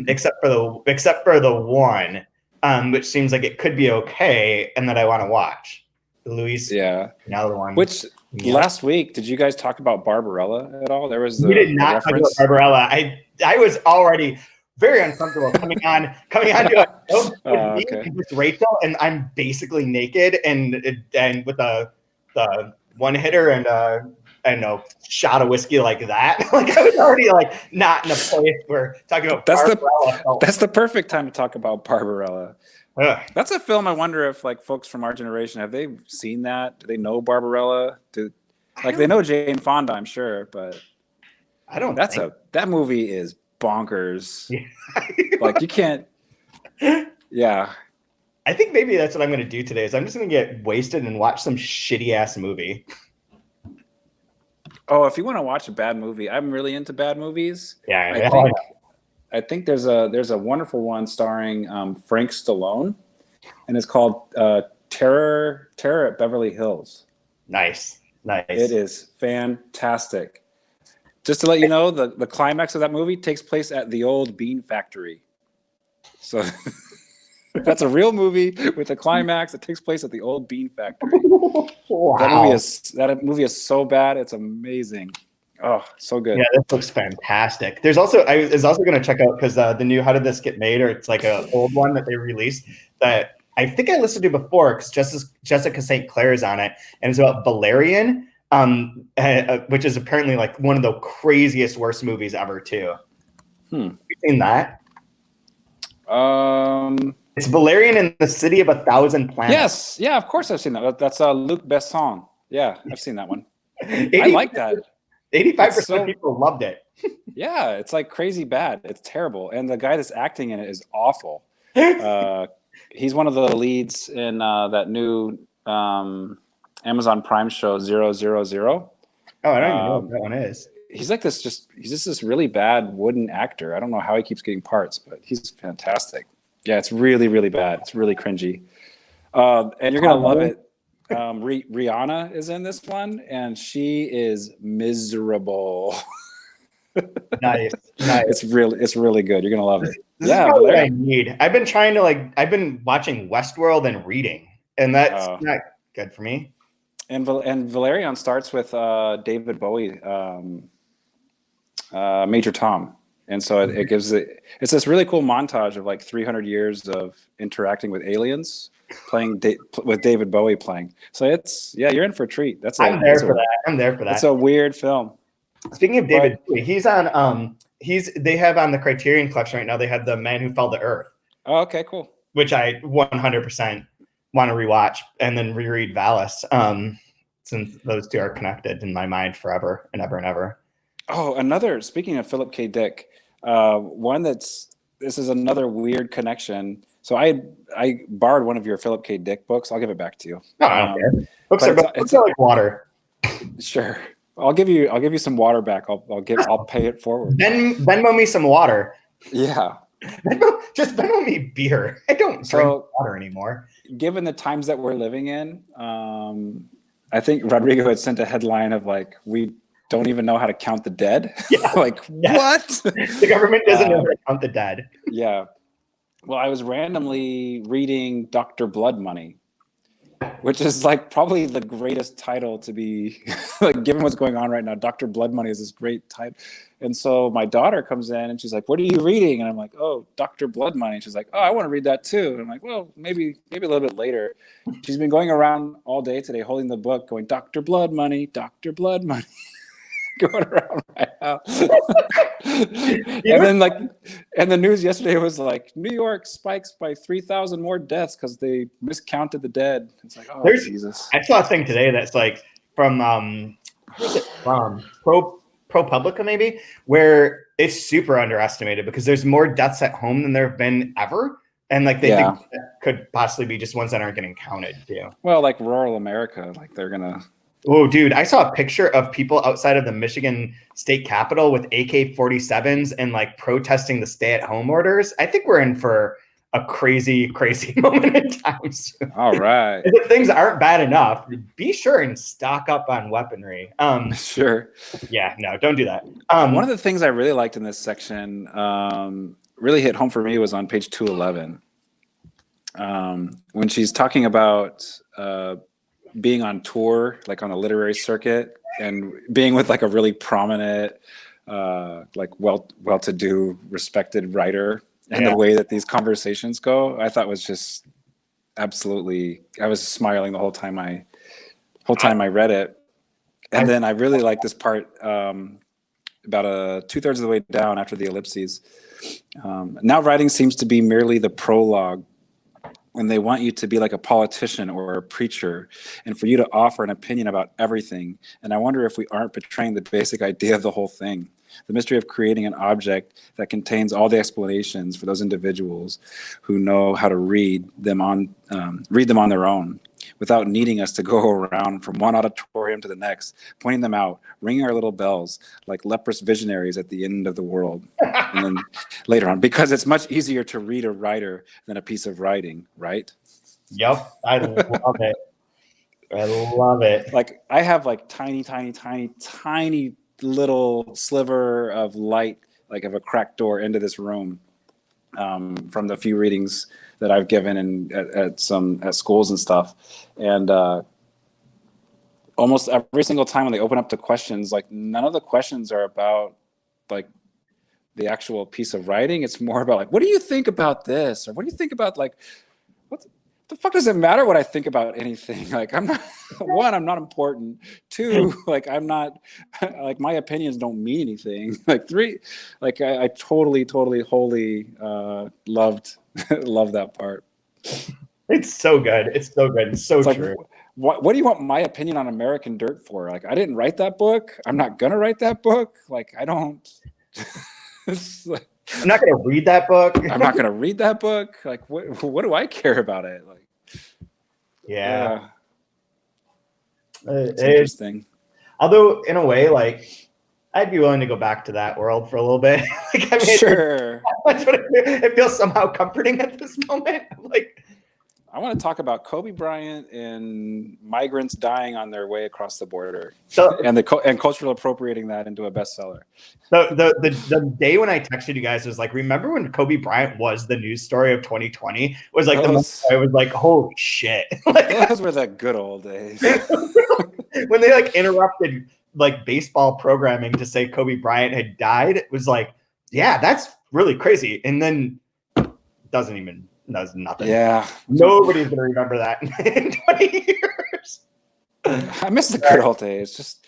Speaker 2: except for the one. Which seems like it could be okay, and that I want to watch. The Luis, now the one.
Speaker 1: Which last week, did you guys talk about Barbarella at all? There was
Speaker 2: we did not talk about Barbarella. I was already very uncomfortable coming on to it with Rachel, and I'm basically naked and with the one hitter and a shot of whiskey like that. Like I was already like not in a place where talking about Barbarella.
Speaker 1: That's the perfect time to talk about Barbarella. That's a film I wonder if like folks from our generation, have they seen that? Do they know Barbarella? They know Jane Fonda, I'm sure, but
Speaker 2: I don't
Speaker 1: that movie is bonkers. Like you can't
Speaker 2: I think maybe that's what I'm gonna do today is I'm just gonna get wasted and watch some shitty ass movie.
Speaker 1: Oh, if you want to watch a bad movie, I'm really into bad movies.
Speaker 2: Yeah,
Speaker 1: I think there's a wonderful one starring Frank Stallone, and it's called Terror at Beverly Hills.
Speaker 2: Nice.
Speaker 1: It is fantastic. Just to let you know, the climax of that movie takes place at the old bean factory. So that's a real movie with a climax that takes place at the old bean factory.
Speaker 2: Wow.
Speaker 1: That movie is so bad, it's amazing. Oh, so good.
Speaker 2: Yeah, this looks fantastic. I was also going to check out because the new How Did This Get Made, or it's like an old one that they released that I think I listened to before because Jessica St. Clair is on it, and it's about Valerian, which is apparently like one of the craziest, worst movies ever too. Have you seen that? It's Valerian in the City of a Thousand Planets.
Speaker 1: Yes, yeah, of course I've seen that. That's Luc Besson. Yeah, I've seen that one. I like that.
Speaker 2: 85% of people loved it.
Speaker 1: Yeah, it's like crazy bad. It's terrible, and the guy that's acting in it is awful. He's one of the leads in that new Amazon Prime show 000.
Speaker 2: Oh, I don't even know what that one is.
Speaker 1: He's just this really bad wooden actor. I don't know how he keeps getting parts, but he's fantastic. Yeah, it's really, really bad. It's really cringy. And you're going to love it. Rihanna is in this one, and she is miserable.
Speaker 2: Nice.
Speaker 1: It's really good. You're going to love it.
Speaker 2: This is probably what I need. I've been watching Westworld and reading, and that's not good for me.
Speaker 1: And Valerian starts with David Bowie, Major Tom. And so it's this really cool montage of like 300 years of interacting with aliens, playing with David Bowie playing. So you're in for a treat. I'm there for that. It's a weird film.
Speaker 2: Speaking of David Bowie, he's on they have on the Criterion Collection right now. They have The Man Who Fell to Earth.
Speaker 1: Oh, okay, cool.
Speaker 2: Which I 100% want to rewatch and then reread Valis, since those two are connected in my mind forever and ever and ever.
Speaker 1: Oh, speaking of Philip K. Dick, this is another weird connection. So I borrowed one of your Philip K. Dick books. I'll give it back to you.
Speaker 2: Books are like water.
Speaker 1: Sure. I'll give you some water back. I'll pay it forward.
Speaker 2: Venmo me some water.
Speaker 1: Yeah.
Speaker 2: Venmo me beer. I don't drink water anymore.
Speaker 1: Given the times that we're living in, I think Rodrigo had sent a headline of like, we don't even know how to count the dead.
Speaker 2: Yeah.
Speaker 1: Like, what?
Speaker 2: The government doesn't know how to count the dead.
Speaker 1: Yeah. Well, I was randomly reading Dr. Blood Money, which is like probably the greatest title to be like, given what's going on right now. Dr. Blood Money is this great title. And so my daughter comes in and she's like, what are you reading? And I'm like, oh, Dr. Blood Money. And she's like, oh, I want to read that too. And I'm like, well, maybe a little bit later. She's been going around all day today holding the book going, Dr. Blood Money, Dr. Blood Money. Going around my house. And then and the news yesterday was like, New York spikes by 3,000 more deaths because they miscounted the dead. It's like, oh, Jesus.
Speaker 2: I saw a thing today that's like from who's it from? ProPublica maybe, where it's super underestimated because there's more deaths at home than there have been ever. And like they think that could possibly be just ones that aren't getting counted too.
Speaker 1: Well, like rural America, like they're gonna.
Speaker 2: Oh, dude, I saw a picture of people outside of the Michigan state capitol with AK-47s and like protesting the stay-at-home orders. I think we're in for a crazy, crazy moment in time soon.
Speaker 1: All right.
Speaker 2: If things aren't bad enough, be sure and stock up on weaponry.
Speaker 1: Sure.
Speaker 2: Yeah, no, don't do that.
Speaker 1: One of the things I really liked in this section really hit home for me was on page 211. When she's talking about being on tour, like on a literary circuit, and being with like a really prominent, like well-to-do, respected writer, and the way that these conversations go, I thought was just absolutely. I was smiling the whole time I read it, and then I really like this part about 2/3 of the way down after the ellipses. Now writing seems to be merely the prologue, when they want you to be like a politician or a preacher and for you to offer an opinion about everything. And I wonder if we aren't betraying the basic idea of the whole thing, the mystery of creating an object that contains all the explanations for those individuals who know how to read them on their own, without needing us to go around from one auditorium to the next, pointing them out, ringing our little bells like leprous visionaries at the end of the world. And then later on, because it's much easier to read a writer than a piece of writing, right?
Speaker 2: Yep, I love it. I love it.
Speaker 1: Like I have like tiny little sliver of light, like of a cracked door into this room, from the few readings that I've given at schools and stuff. And almost every single time when they open up to questions, like none of the questions are about like the actual piece of writing. It's more about like, what do you think about this? Or what do you think about like, what the fuck does it matter what I think about anything? Like I'm not, one, I'm not important. Two, like I'm not, like my opinions don't mean anything. Like three, like I totally, wholly loved that part.
Speaker 2: It's so good. It's so good. It's so true.
Speaker 1: Like, what do you want my opinion on American Dirt for? Like I didn't write that book. I'm not gonna write that book. Like I don't.
Speaker 2: I'm not gonna read that book.
Speaker 1: I'm not gonna read that book. Like what do I care about it? Like
Speaker 2: yeah.
Speaker 1: It's interesting.
Speaker 2: Although in a way, like I'd be willing to go back to that world for a little bit. Like, I mean,
Speaker 1: sure.
Speaker 2: It feels somehow comforting at this moment. Like,
Speaker 1: I want to talk about Kobe Bryant and migrants dying on their way across the border, and cultural appropriating that into a bestseller.
Speaker 2: The day when I texted you guys was like, remember when Kobe Bryant was the news story of 2020? It was like the moment I was like, holy shit! Like,
Speaker 1: those were the good old days.
Speaker 2: When they like interrupted like baseball programming to say Kobe Bryant had died, it was like, yeah, that's really crazy. And then does nothing.
Speaker 1: Yeah.
Speaker 2: Nobody's going to remember that in 20 years.
Speaker 1: I miss the good old days. Just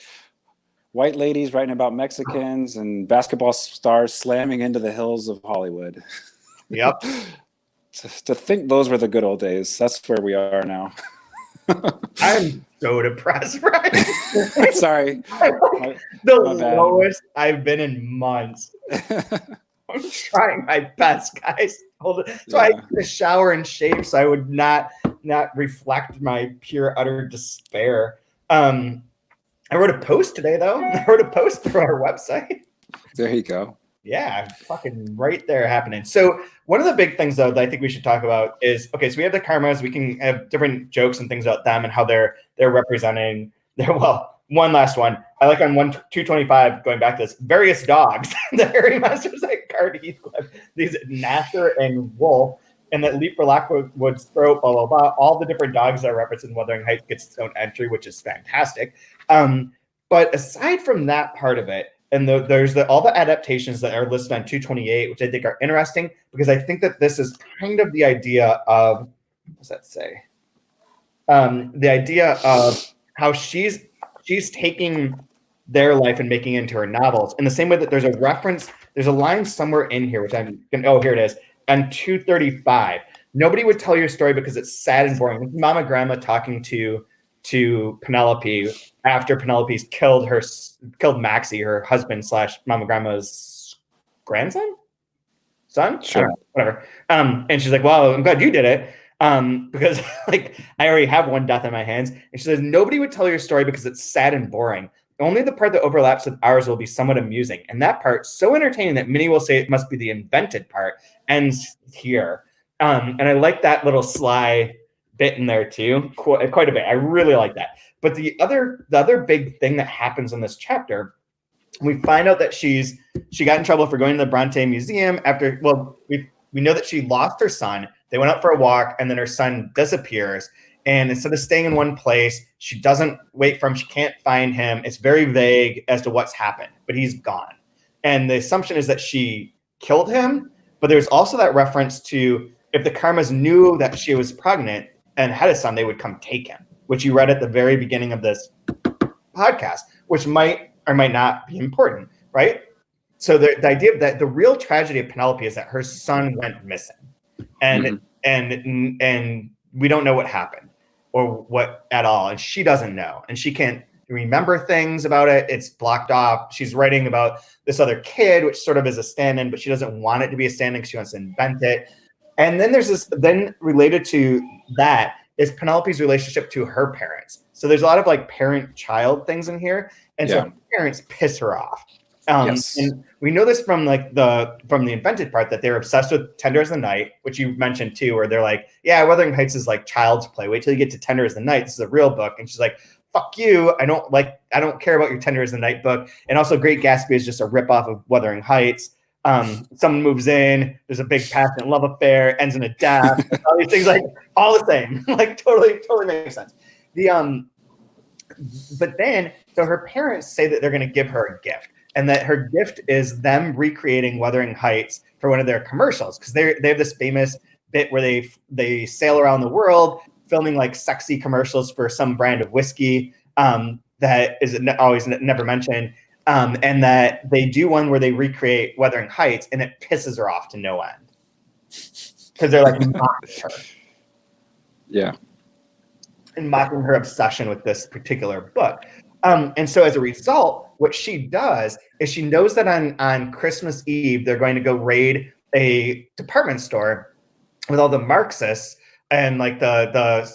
Speaker 1: white ladies writing about Mexicans and basketball stars slamming into the hills of Hollywood.
Speaker 2: Yep.
Speaker 1: To think those were the good old days. That's where we are now.
Speaker 2: I'm so depressed, right?
Speaker 1: Sorry.
Speaker 2: The lowest I've been in months. I'm trying my best, guys. So I took a shower and shave so I would not reflect my pure utter despair. I wrote a post today though. I wrote a post for our website.
Speaker 1: There you go.
Speaker 2: Yeah, fucking right there happening. So one of the big things though that I think we should talk about is, okay, so we have the karmas, we can have different jokes and things about them and how they're representing their, well, one last one. I like on 225, going back to this, various dogs that Harry musters at Guard Heathcliff, these Nasser and Wolf, and that leap for Lockwood's throat, blah, blah, blah. All the different dogs that are referenced in Wuthering Heights gets its own entry, which is fantastic. But aside from that part of it, and there's all the adaptations that are listed on 228, which I think are interesting, because I think that this is kind of the idea of, what does that say? The idea of how she's taking their life and making it into her novels in the same way that there's a reference, there's a line somewhere in here, which here it is, on 235. Nobody would tell your story because it's sad and boring. This is Mama Grandma talking to Penelope after Penelope's killed Maxie, her husband / Mama Grandma's grandson? Son?
Speaker 1: Sure.
Speaker 2: Whatever. And she's like, well, I'm glad you did it. Because like I already have one death on my hands. And she says, nobody would tell your story because it's sad and boring. Only the part that overlaps with ours will be somewhat amusing. And that part, so entertaining that many will say it must be the invented part, ends here. And I like that little sly bit in there too, quite a bit. I really like that. But the other big thing that happens in this chapter, we find out that she got in trouble for going to the Bronte Museum after, well, we know that she lost her son. They went out for a walk, and then her son disappears. And instead of staying in one place, she doesn't wait for him. She can't find him. It's very vague as to what's happened, but he's gone. And the assumption is that she killed him. But there's also that reference to if the Karmas knew that she was pregnant and had a son, they would come take him, which you read at the very beginning of this podcast, which might or might not be important, right? So the idea that the real tragedy of Penelope is that her son went missing, and we don't know what happened or what at all, and she doesn't know, and she can't remember things about it. It's blocked off. She's writing about this other kid, which sort of is a stand-in, but she doesn't want it to be a stand-in because she wants to invent it. And then there's this. Then related to that is Penelope's relationship to her parents. So there's a lot of like parent-child things in here, and so parents piss her off.
Speaker 1: Yes.
Speaker 2: And we know this from the invented part that they're obsessed with Tender as the Night, which you mentioned too, where they're like, yeah, Wuthering Heights is like child's play. Wait till you get to Tender as the Night. This is a real book. And she's like, fuck you. I don't care about your Tender as the Night book. And also Great Gatsby is just a ripoff of Wuthering Heights. Someone moves in, there's a big passionate love affair, ends in a death. All these things like all the same. Like totally makes sense. But then so her parents say that they're gonna give her a gift. And that her gift is them recreating Wuthering Heights for one of their commercials, because they have this famous bit where they sail around the world filming like sexy commercials for some brand of whiskey that is always never mentioned, and that they do one where they recreate Wuthering Heights, and it pisses her off to no end because they're like mocking her, and mocking her obsession with this particular book. And so as a result, what she does is she knows that on Christmas Eve, they're going to go raid a department store with all the Marxists and like the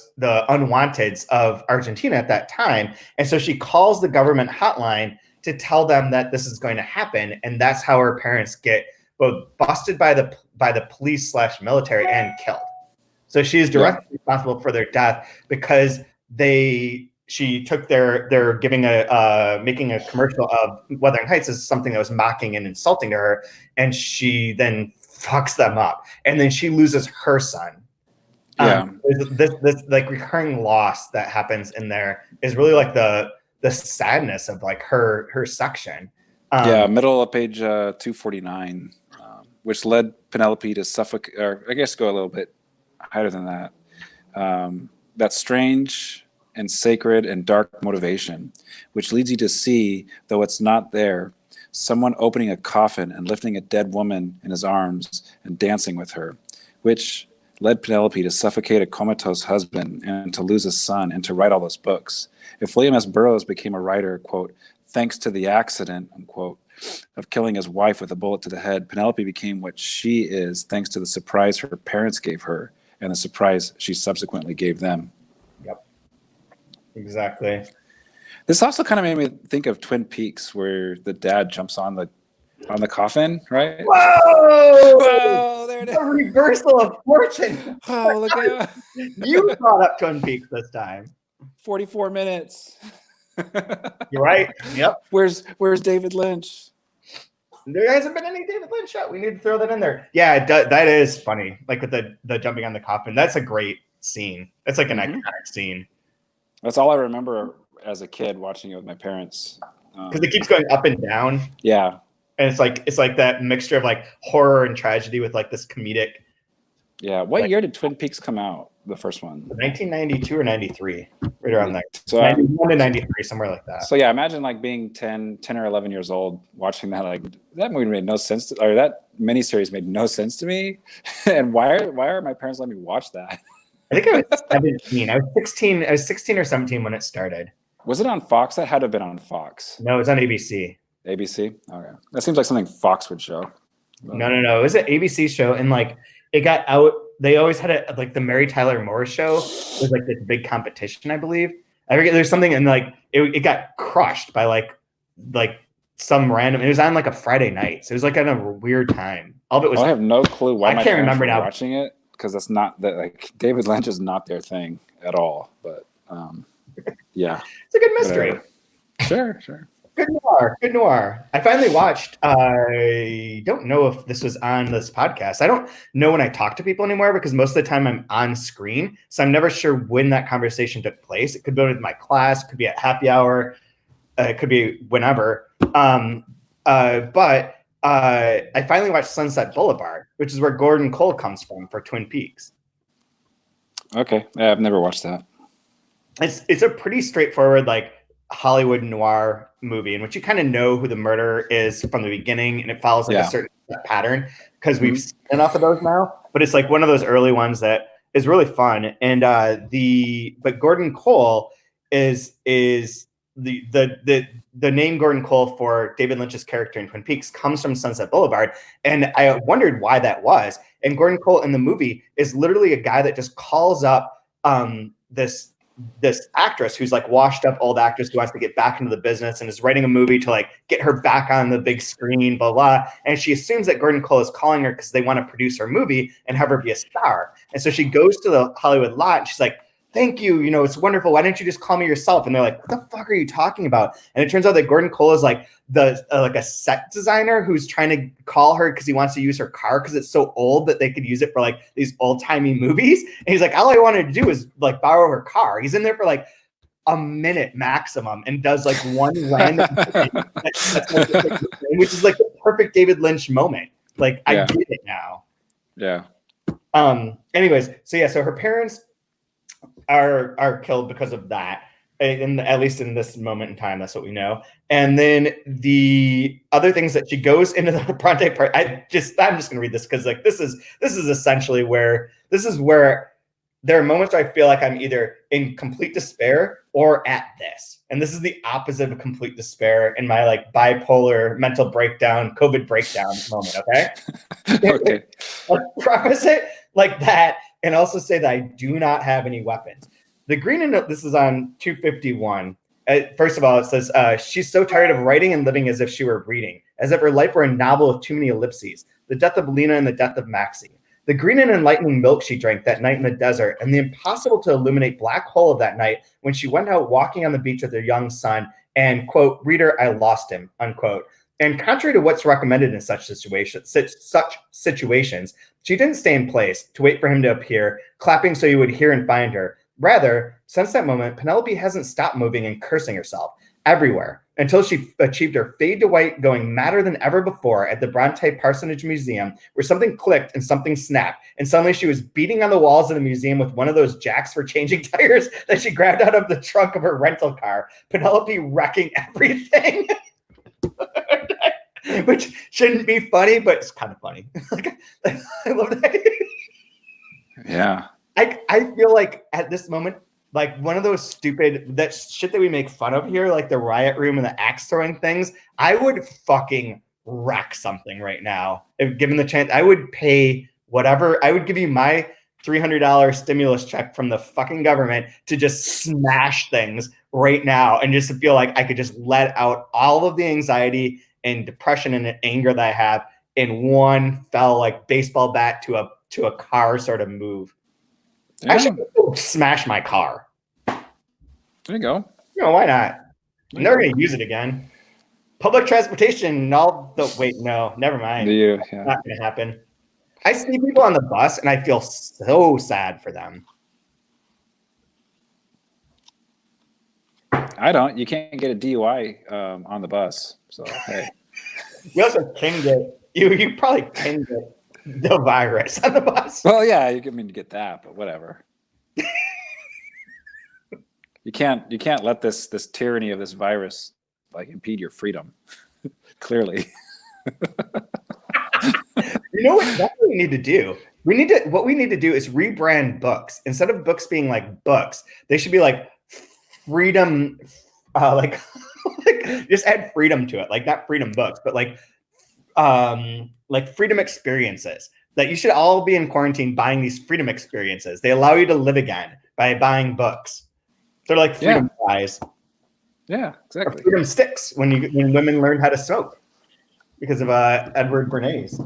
Speaker 2: unwanteds of Argentina at that time. And so she calls the government hotline to tell them that this is going to happen. And that's how her parents get both busted by the police / military and killed. So she is directly responsible for their death because she took they're giving making a commercial of Wuthering Heights as something that was mocking and insulting to her, and she then fucks them up, and then she loses her son. This like recurring loss that happens in there is really like the sadness of like her section.
Speaker 1: Middle of page 249, which led Penelope to suffocate, or I guess go a little bit higher than that. That strange and sacred and dark motivation, which leads you to see, though it's not there, someone opening a coffin and lifting a dead woman in his arms and dancing with her, which led Penelope to suffocate a comatose husband and to lose a son and to write all those books. If William S. Burroughs became a writer, quote, thanks to the accident, unquote, of killing his wife with a bullet to the head, Penelope became what she is thanks to the surprise her parents gave her and the surprise she subsequently gave them.
Speaker 2: Exactly.
Speaker 1: This also kind of made me think of Twin Peaks, where the dad jumps on the coffin, right?
Speaker 2: Whoa!
Speaker 1: There it is.
Speaker 2: A reversal of fortune.
Speaker 1: Oh, look at that.
Speaker 2: You brought up Twin Peaks this time.
Speaker 1: 44 minutes.
Speaker 2: You're right. Yep.
Speaker 1: Where's David Lynch?
Speaker 2: There hasn't been any David Lynch shot. We need to throw that in there. Yeah, that is funny. Like with the jumping on the coffin. That's a great scene. That's like an iconic scene.
Speaker 1: That's all I remember as a kid watching it with my parents.
Speaker 2: Because it keeps going up and down.
Speaker 1: Yeah.
Speaker 2: And it's like that mixture of like horror and tragedy with like this comedic.
Speaker 1: Yeah. What year did Twin Peaks come out? The first one?
Speaker 2: 1992 or 93, right around there.
Speaker 1: So
Speaker 2: 91 to 93, somewhere like that.
Speaker 1: So yeah, imagine like being 10 or 11 years old watching that. Like that movie made no sense or that miniseries made no sense to me. And why are my parents letting me watch that?
Speaker 2: I think I was 17. I was 16 or 17 when it started.
Speaker 1: Was it on Fox? That had to have been on Fox.
Speaker 2: No, it was on ABC.
Speaker 1: ABC? Okay. That seems like something Fox would show.
Speaker 2: But... No. It was an ABC show, and like it got out. They always had it like the Mary Tyler Moore show was like this big competition, I believe. I forget there's something, and like it got crushed by like some random. It was on like a Friday night, so it was like at a weird time. All of it was.
Speaker 1: I have no clue why
Speaker 2: I can't remember now
Speaker 1: watching it because that's not that like David Lynch is not their thing at all. But yeah,
Speaker 2: it's a good mystery.
Speaker 1: Whatever. Sure.
Speaker 2: Good noir. I finally watched. I don't know if this was on this podcast. I don't know when I talk to people anymore because most of the time I'm on screen. So I'm never sure when that conversation took place. It could be with my class, it could be at happy hour, it could be whenever. But I finally watched Sunset Boulevard, which is where Gordon Cole comes from for Twin Peaks.
Speaker 1: Okay. Yeah, I've never watched that.
Speaker 2: It's a pretty straightforward, like, Hollywood noir movie in which you kind of know who the murderer is from the beginning, and it follows like a certain pattern because we've seen enough of those now. But it's like one of those early ones that is really fun. And but Gordon Cole is the name Gordon Cole for David Lynch's character in Twin Peaks comes from Sunset Boulevard, and I wondered why that was. And Gordon Cole in the movie is literally a guy that just calls up this actress who's like washed up old actress who wants to get back into the business and is writing a movie to like get her back on the big screen, blah, blah. And she assumes that Gordon Cole is calling her because they want to produce her movie and have her be a star. And so she goes to the Hollywood lot and she's like, thank you. You know, it's wonderful. Why don't you just call me yourself? And they're like, what the fuck are you talking about? And it turns out that Gordon Cole is like like a set designer who's trying to call her because he wants to use her car because it's so old that they could use it for like these old timey movies. And he's like, all I wanted to do is like borrow her car. He's in there for like a minute maximum and does like one random thing which is like the perfect David Lynch moment. Like I get it now.
Speaker 1: Yeah.
Speaker 2: Anyways, so her parents are killed because of that, at least in this moment in time. That's what we know. And then the other things that she goes into the Bronte part, I'm just gonna read this because like this is essentially where there are moments where I feel like I'm either in complete despair or at this. And this is the opposite of complete despair in my like bipolar mental breakdown, COVID breakdown moment. Okay.
Speaker 1: Okay.
Speaker 2: I'll preface it like that. And also say that I do not have any weapons. The green and this is on 251. First of all, it says, she's so tired of writing and living as if she were reading, as if her life were a novel with too many ellipses. The death of Lena and the death of Maxie. The green and enlightening milk she drank that night in the desert, and the impossible to illuminate black hole of that night when she went out walking on the beach with her young son and, quote, reader, I lost him, unquote. And contrary to what's recommended in such situations, she didn't stay in place to wait for him to appear, clapping so you would hear and find her. Rather, since that moment, Penelope hasn't stopped moving and cursing herself everywhere until she achieved her fade to white, going madder than ever before at the Bronte Parsonage Museum, where something clicked and something snapped, and suddenly she was beating on the walls of the museum with one of those jacks for changing tires that she grabbed out of the trunk of her rental car. Penelope wrecking everything. Which shouldn't be funny, but it's kind of funny. I love that.
Speaker 1: Yeah.
Speaker 2: I feel like at this moment, like one of those stupid, that shit that we make fun of here, like the riot room and the axe throwing things, I would fucking wreck something right now. If given the chance, I would pay whatever. I would give you my $300 stimulus check from the fucking government to just smash things right now and just to feel like I could just let out all of the anxiety and depression and anger that I have in one fell like baseball bat to a car sort of move. Yeah. I should smash my car.
Speaker 1: There you go.
Speaker 2: You know, why not? I'm never going to use it again. Public transportation, wait, no, never mind.
Speaker 1: Do you?
Speaker 2: Yeah. Not going to happen. I see people on the bus and I feel so sad for them.
Speaker 1: I don't. You can't get a DUI on the bus. So, hey.
Speaker 2: You also can get, you probably can get the virus on the bus.
Speaker 1: Well, yeah, you can get that, but whatever. You can't let this tyranny of this virus like impede your freedom. Clearly.
Speaker 2: You know what? That's what we need to do. What we need to do is rebrand books. Instead of books being like books, they should be like freedom, like just add freedom to it. Like not freedom books, but like freedom experiences. That you should all be in quarantine buying these freedom experiences. They allow you to live again by buying books. They're like freedom pies.
Speaker 1: Yeah, exactly.
Speaker 2: Or freedom sticks when women learn how to smoke because of Edward Bernays.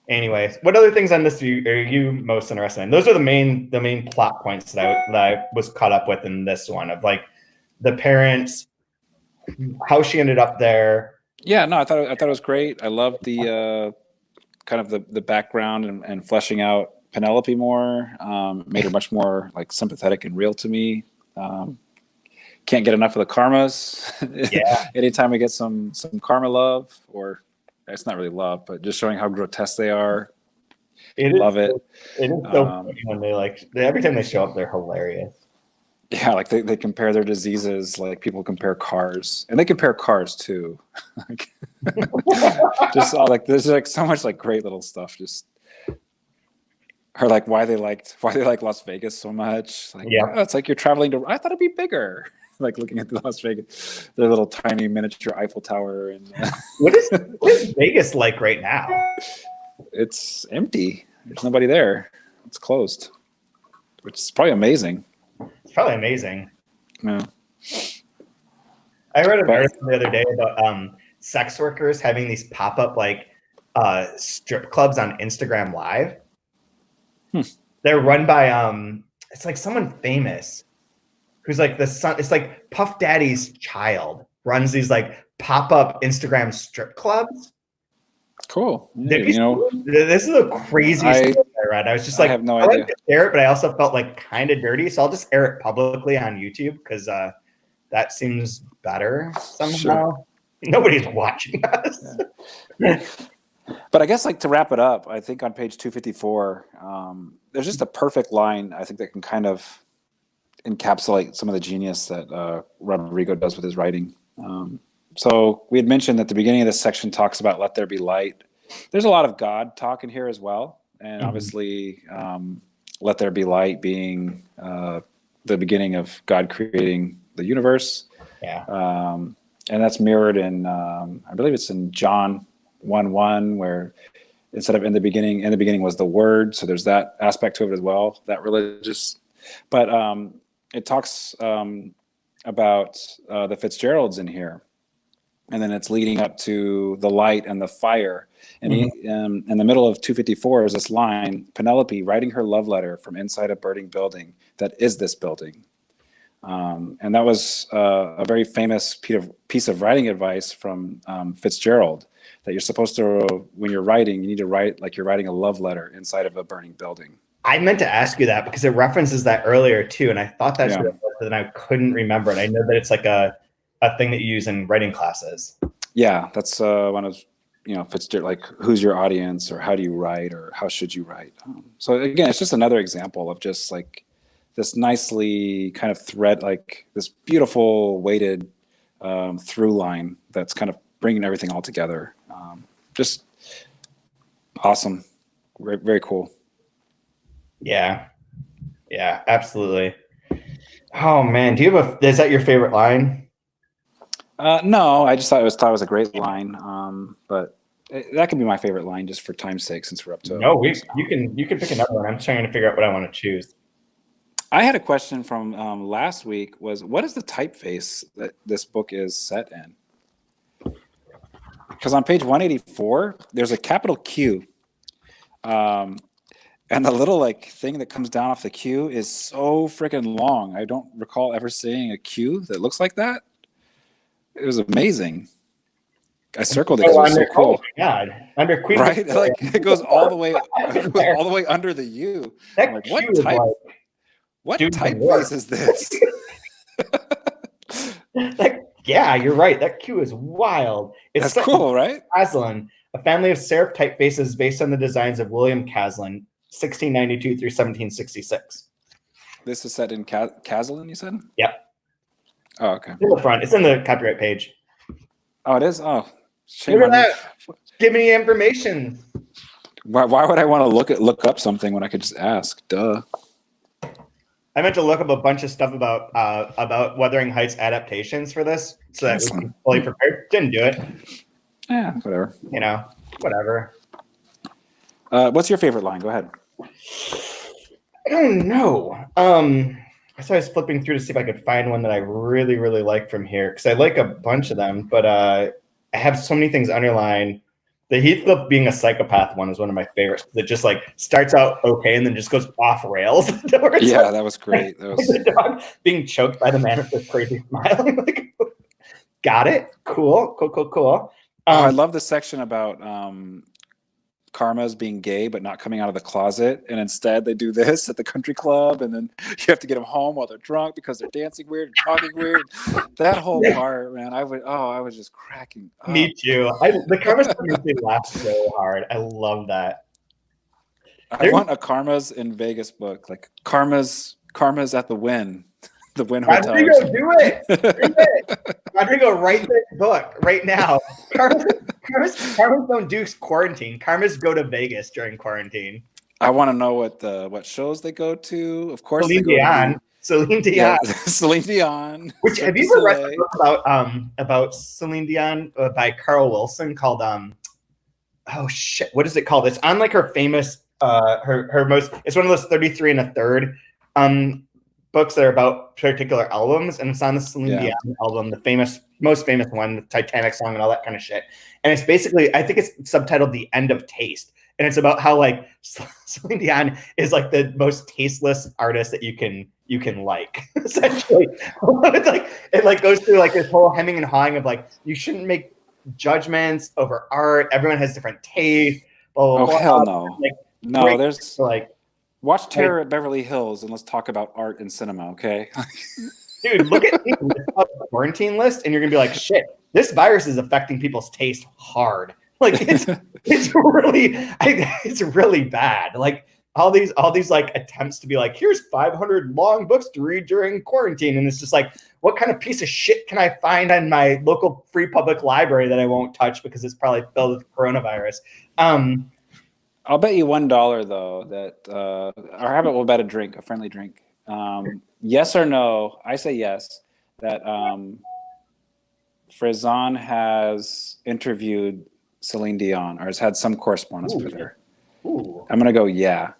Speaker 2: Anyways, what other things on this are you most interested in? Those are the main plot points that I was caught up with in this one of like the parents, how she ended up there.
Speaker 1: Yeah, no, I thought it was great. I loved the kind of the background and fleshing out Penelope more. Made her much more like sympathetic and real to me. Can't get enough of the karmas.
Speaker 2: Yeah.
Speaker 1: Anytime we get some karma love, or it's not really love, but just showing how grotesque they are. Love it.
Speaker 2: It is so funny when every time they show up, they're hilarious.
Speaker 1: Yeah, like they compare their diseases, like people compare cars, and they compare cars too. Like, just all like there's like so much like great little stuff. Just or like why they like Las Vegas so much. Like, yeah, it's like you're traveling to. I thought it'd be bigger. Like looking at the Las Vegas, their little tiny miniature Eiffel Tower, and
Speaker 2: what is Vegas like right now?
Speaker 1: It's empty. There's nobody there. It's closed, which is probably amazing.
Speaker 2: It's probably amazing.
Speaker 1: Yeah.
Speaker 2: I read an article the other day about sex workers having these pop-up like strip clubs on Instagram Live. They're run by it's like someone famous who's like the son. It's like Puff Daddy's child runs these like pop-up Instagram strip clubs.
Speaker 1: Cool.
Speaker 2: This is the craziest thing I read. I was just like,
Speaker 1: I have no idea.
Speaker 2: I like to share it, but I also felt like kind of dirty, so I'll just air it publicly on YouTube because that seems better somehow. Sure. Nobody's watching us.
Speaker 1: Yeah. But I guess like to wrap it up, I think on page 254, there's just a perfect line I think that can kind of encapsulate some of the genius that Rodrigo does with his writing. So we had mentioned that the beginning of this section talks about let there be light. There's a lot of God talk in here as well. And obviously let there be light being the beginning of God creating the universe.
Speaker 2: Yeah.
Speaker 1: And that's mirrored in, I believe it's in John 1:1, where instead of in the beginning was the word. So there's that aspect to it as well, that religious. But it talks about the Fitzgeralds in here. And then it's leading up to the light and the fire. And in the middle of 254 is this line, Penelope writing her love letter from inside a burning building that is this building. And that was a very famous piece of writing advice from Fitzgerald, that you're supposed to, when you're writing, you need to write like you're writing a love letter inside of a burning building.
Speaker 2: I meant to ask you that because it references that earlier too. And I thought that's what it was, and I couldn't remember it. I know that it's like a thing that you use in writing classes.
Speaker 1: Yeah, that's one of, Fitzgerald, like who's your audience, or how do you write, or how should you write? So again, it's just another example of just like this nicely kind of thread, like this beautiful weighted through line that's kind of bringing everything all together. Just awesome. Very, very cool.
Speaker 2: Yeah. Yeah, absolutely. Oh man. Is that your favorite line?
Speaker 1: No, I just thought it was a great line. But that could be my favorite line just for time's sake, since we're up to.
Speaker 2: No, you can pick another one. I'm trying to figure out what I want to choose.
Speaker 1: I had a question from last week was, what is the typeface that this book is set in? Because on page 184, there's a capital Q. And the little like thing that comes down off the queue is so freaking long. I don't recall ever seeing a queue that looks like that. It was amazing. I circled it because it was so cool.
Speaker 2: Oh my God! Under Queen,
Speaker 1: right? Like it goes all the way, all the way under the U.
Speaker 2: That
Speaker 1: I'm like,
Speaker 2: queue is like,
Speaker 1: what typeface is this?
Speaker 2: Yeah, you're right. That queue is wild. It's
Speaker 1: That's cool, right?
Speaker 2: Caslin, a family of serif typefaces based on the designs of William Caslin, 1692 through 1766.
Speaker 1: This is set in Caslin, you said?
Speaker 2: Yep.
Speaker 1: Oh, okay.
Speaker 2: It's in the front. It's in the copyright page.
Speaker 1: Oh, it is? Oh, shame
Speaker 2: Look at
Speaker 1: on
Speaker 2: that. Give me information.
Speaker 1: Why would I want to look up something when I could just ask? Duh.
Speaker 2: I meant to look up a bunch of stuff about Wuthering Heights adaptations for this, so that we can fully prepared. Didn't do it.
Speaker 1: Yeah, whatever.
Speaker 2: You know, whatever.
Speaker 1: What's your favorite line? Go ahead.
Speaker 2: I don't know. So I was flipping through to see if I could find one that I really, really like from here, because I like a bunch of them, but I have so many things underlined. The Heathcliff being a psychopath one is one of my favorites. That just like starts out okay and then just goes off rails.
Speaker 1: Yeah, that was great. That was
Speaker 2: the dog being choked by the man with the crazy smile. Like, got it. Cool.
Speaker 1: I love the section about Karma's being gay but not coming out of the closet, and instead they do this at the country club, and then you have to get them home while they're drunk because they're dancing weird and talking weird. That whole part, man, I was just cracking up.
Speaker 2: Me too. The Karma's makes me laugh so hard. I love that.
Speaker 1: I want a Karma's in Vegas book, like Karma's at the Wynn. The Wynn Hotel.
Speaker 2: Rodrigo, do it. Rodrigo, write this book right now. Karmas don't do quarantine. Karmas go to Vegas during quarantine.
Speaker 1: I want to know what shows they go to. Of course,
Speaker 2: Celine Dion.
Speaker 1: Yeah, Celine Dion.
Speaker 2: Which have you ever read a book about Celine Dion by Carl Wilson called oh shit, what is it called? It's on like her famous her most. It's one of those 33 and a third books that are about particular albums, and it's on the Celine Dion album, the most famous one, the Titanic song and all that kind of shit. And it's basically, I think it's subtitled "The End of Taste," and it's about how like Celine Dion is like the most tasteless artist that you can like. Essentially, it's like it goes through like this whole hemming and hawing of like you shouldn't make judgments over art. Everyone has different tastes. Blah, blah, blah.
Speaker 1: Hell no!
Speaker 2: Like,
Speaker 1: no, there's
Speaker 2: like.
Speaker 1: Watch Terror at Beverly Hills and let's talk about art and cinema, okay?
Speaker 2: Dude, look at the quarantine list and you're gonna be like, shit, this virus is affecting people's taste hard. Like it's really bad. Like all these like attempts to be like, here's 500 long books to read during quarantine, and it's just like, what kind of piece of shit can I find in my local free public library that I won't touch because it's probably filled with coronavirus?
Speaker 1: I'll bet you $1 though that or how about we'll bet a friendly drink. Yes or no? I say yes. That Frizan has interviewed Celine Dion or has had some correspondence with her.
Speaker 2: Ooh.
Speaker 1: I'm gonna go yeah.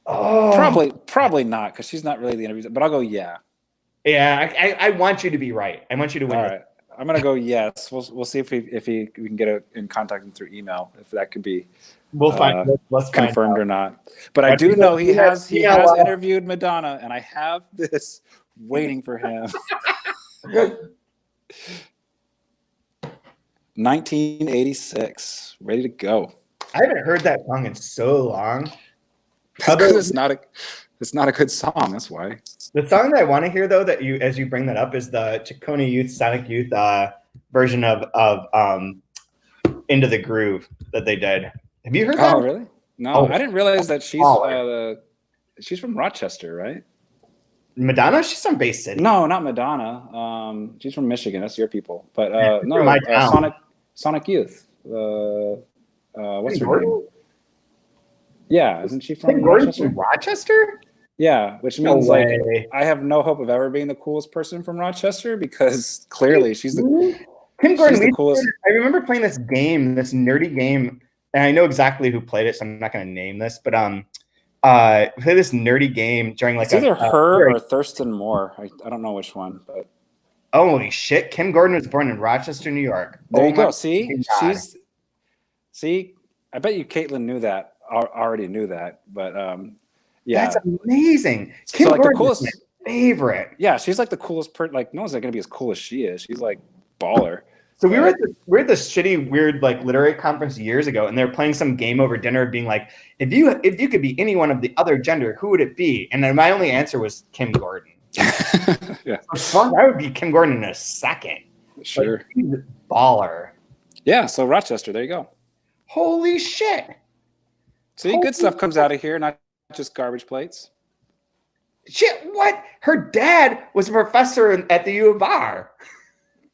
Speaker 2: Oh,
Speaker 1: probably not because she's not really the interview. But I'll go yeah.
Speaker 2: Yeah, I want you to be right. I want you to win.
Speaker 1: All right. I'm gonna go yes. We'll see if we can get in contact with him through email if that could be
Speaker 2: let's
Speaker 1: confirmed or not. But I do know he has interviewed Madonna, and I have this waiting for him. 1986, ready to go.
Speaker 2: I haven't heard that song in so long.
Speaker 1: It's not a good song. That's why.
Speaker 2: The song that I want to hear, though, that as you bring that up, is the Chacona Youth, Sonic Youth version of Into the Groove that they did. Have you heard that?
Speaker 1: Oh, really? No, I didn't realize that she's from Rochester, right?
Speaker 2: Madonna? She's from Bay City.
Speaker 1: No, not Madonna. She's from Michigan. That's your people. But Sonic Youth. What's her name? Yeah, isn't she from Rochester?
Speaker 2: Rochester?
Speaker 1: Yeah, which means like I have no hope of ever being the coolest person from Rochester because clearly she's the coolest.
Speaker 2: I remember playing this nerdy game, and I know exactly who played it, so I'm not going to name this, but we played this nerdy game during like
Speaker 1: it's either her or Thurston Moore. I don't know which one, but
Speaker 2: holy shit, Kim Gordon was born in Rochester, New York.
Speaker 1: There you go. See, I bet you Caitlin knew that. already knew that, but yeah,
Speaker 2: That's amazing.
Speaker 1: So,
Speaker 2: Kim
Speaker 1: like, the
Speaker 2: Gordon is
Speaker 1: coolest.
Speaker 2: my favorite.
Speaker 1: Yeah, she's like the coolest person. Like, no one's gonna be as cool as she is. She's like baller.
Speaker 2: So we were at this shitty, weird, like, literary conference years ago, and they were playing some game over dinner, being like, if you could be anyone of the other gender, who would it be? And then my only answer was Kim Gordon.
Speaker 1: Yeah,
Speaker 2: so I would be Kim Gordon in a second.
Speaker 1: sure.
Speaker 2: Like, she's a baller.
Speaker 1: Yeah, so Rochester, there you go.
Speaker 2: Holy shit!
Speaker 1: See, good stuff comes out of here, not just garbage plates.
Speaker 2: Shit! What? Her dad was a professor at the U of R.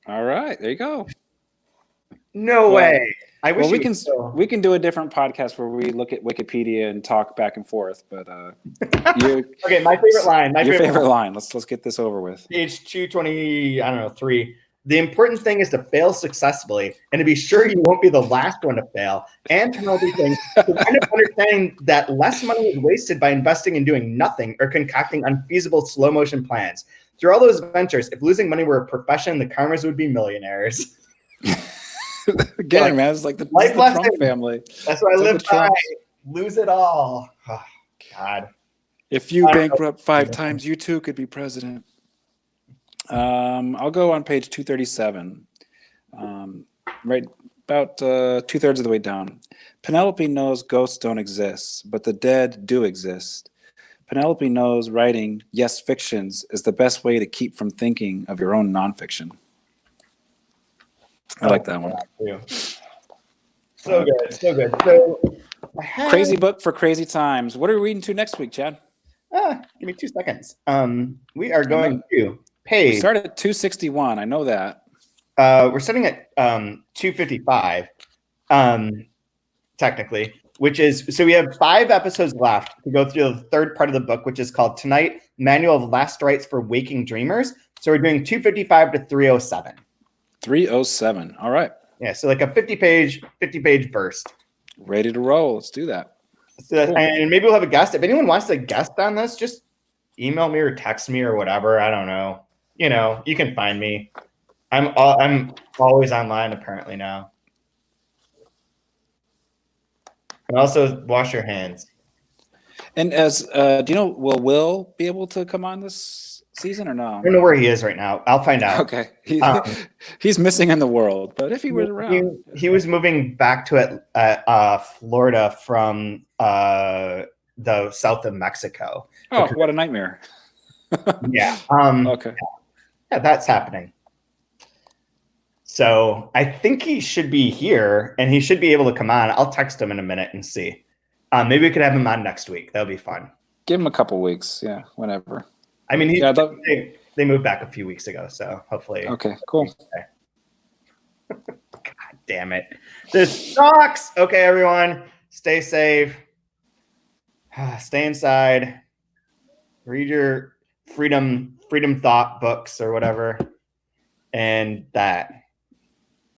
Speaker 1: All right, there you go.
Speaker 2: No way. I wish
Speaker 1: we can do a different podcast where we look at Wikipedia and talk back and forth. But
Speaker 2: okay, my favorite line.
Speaker 1: Your favorite line. Let's get this over with.
Speaker 2: Page 220. I don't know, 3. The important thing is to fail successfully and to be sure you won't be the last one to fail. And Penelope thinks to kind of understanding that less money is wasted by investing in doing nothing or concocting unfeasible slow motion plans. Through all those ventures, if losing money were a profession, the Karmas would be millionaires.
Speaker 1: Again, man, it's like the Trump family.
Speaker 2: That's what I live by. Lose it all. Oh, God.
Speaker 1: If you bankrupt 5 times, you too could be president. I'll go on page 237. Right about 2/3 of the way down. Penelope knows ghosts don't exist, but the dead do exist. Penelope knows writing, yes, fictions, is the best way to keep from thinking of your own nonfiction. I like that one.
Speaker 2: So good, so good. So
Speaker 1: crazy book for crazy times. What are we reading to next week, Chad?
Speaker 2: Give me 2 seconds. We are going to page.
Speaker 1: We start at 261. I know that.
Speaker 2: We're starting at 255, technically, which is, so we have 5 episodes left to go through the 3rd part of the book, which is called Tonight, Manual of Last Rites for Waking Dreamers. So we're doing 255 to 307.
Speaker 1: 307. All right.
Speaker 2: Yeah, so like a 50-page burst.
Speaker 1: Ready to roll. Let's do that.
Speaker 2: So cool. And maybe we'll have a guest. If anyone wants to guest on this, just email me or text me or whatever. I don't know. You know, you can find me. I'm always online apparently now. And also wash your hands.
Speaker 1: And as do you know, will Will be able to come on this season or no?
Speaker 2: I don't know where he is right now. I'll find out.
Speaker 1: Okay. He's missing in the world, but if he were around.
Speaker 2: He was moving back to Florida from the south of Mexico.
Speaker 1: Oh, what a nightmare.
Speaker 2: Yeah.
Speaker 1: Okay.
Speaker 2: Yeah, that's happening. So I think he should be here and he should be able to come on. I'll text him in a minute and see. Maybe we could have him on next week. That'll be fun.
Speaker 1: Give him a couple weeks. Yeah, whenever.
Speaker 2: I mean, they moved back a few weeks ago, so hopefully.
Speaker 1: Okay, cool.
Speaker 2: God damn it. This sucks. Okay, everyone, stay safe. Stay inside. Read your freedom thought books or whatever. And that.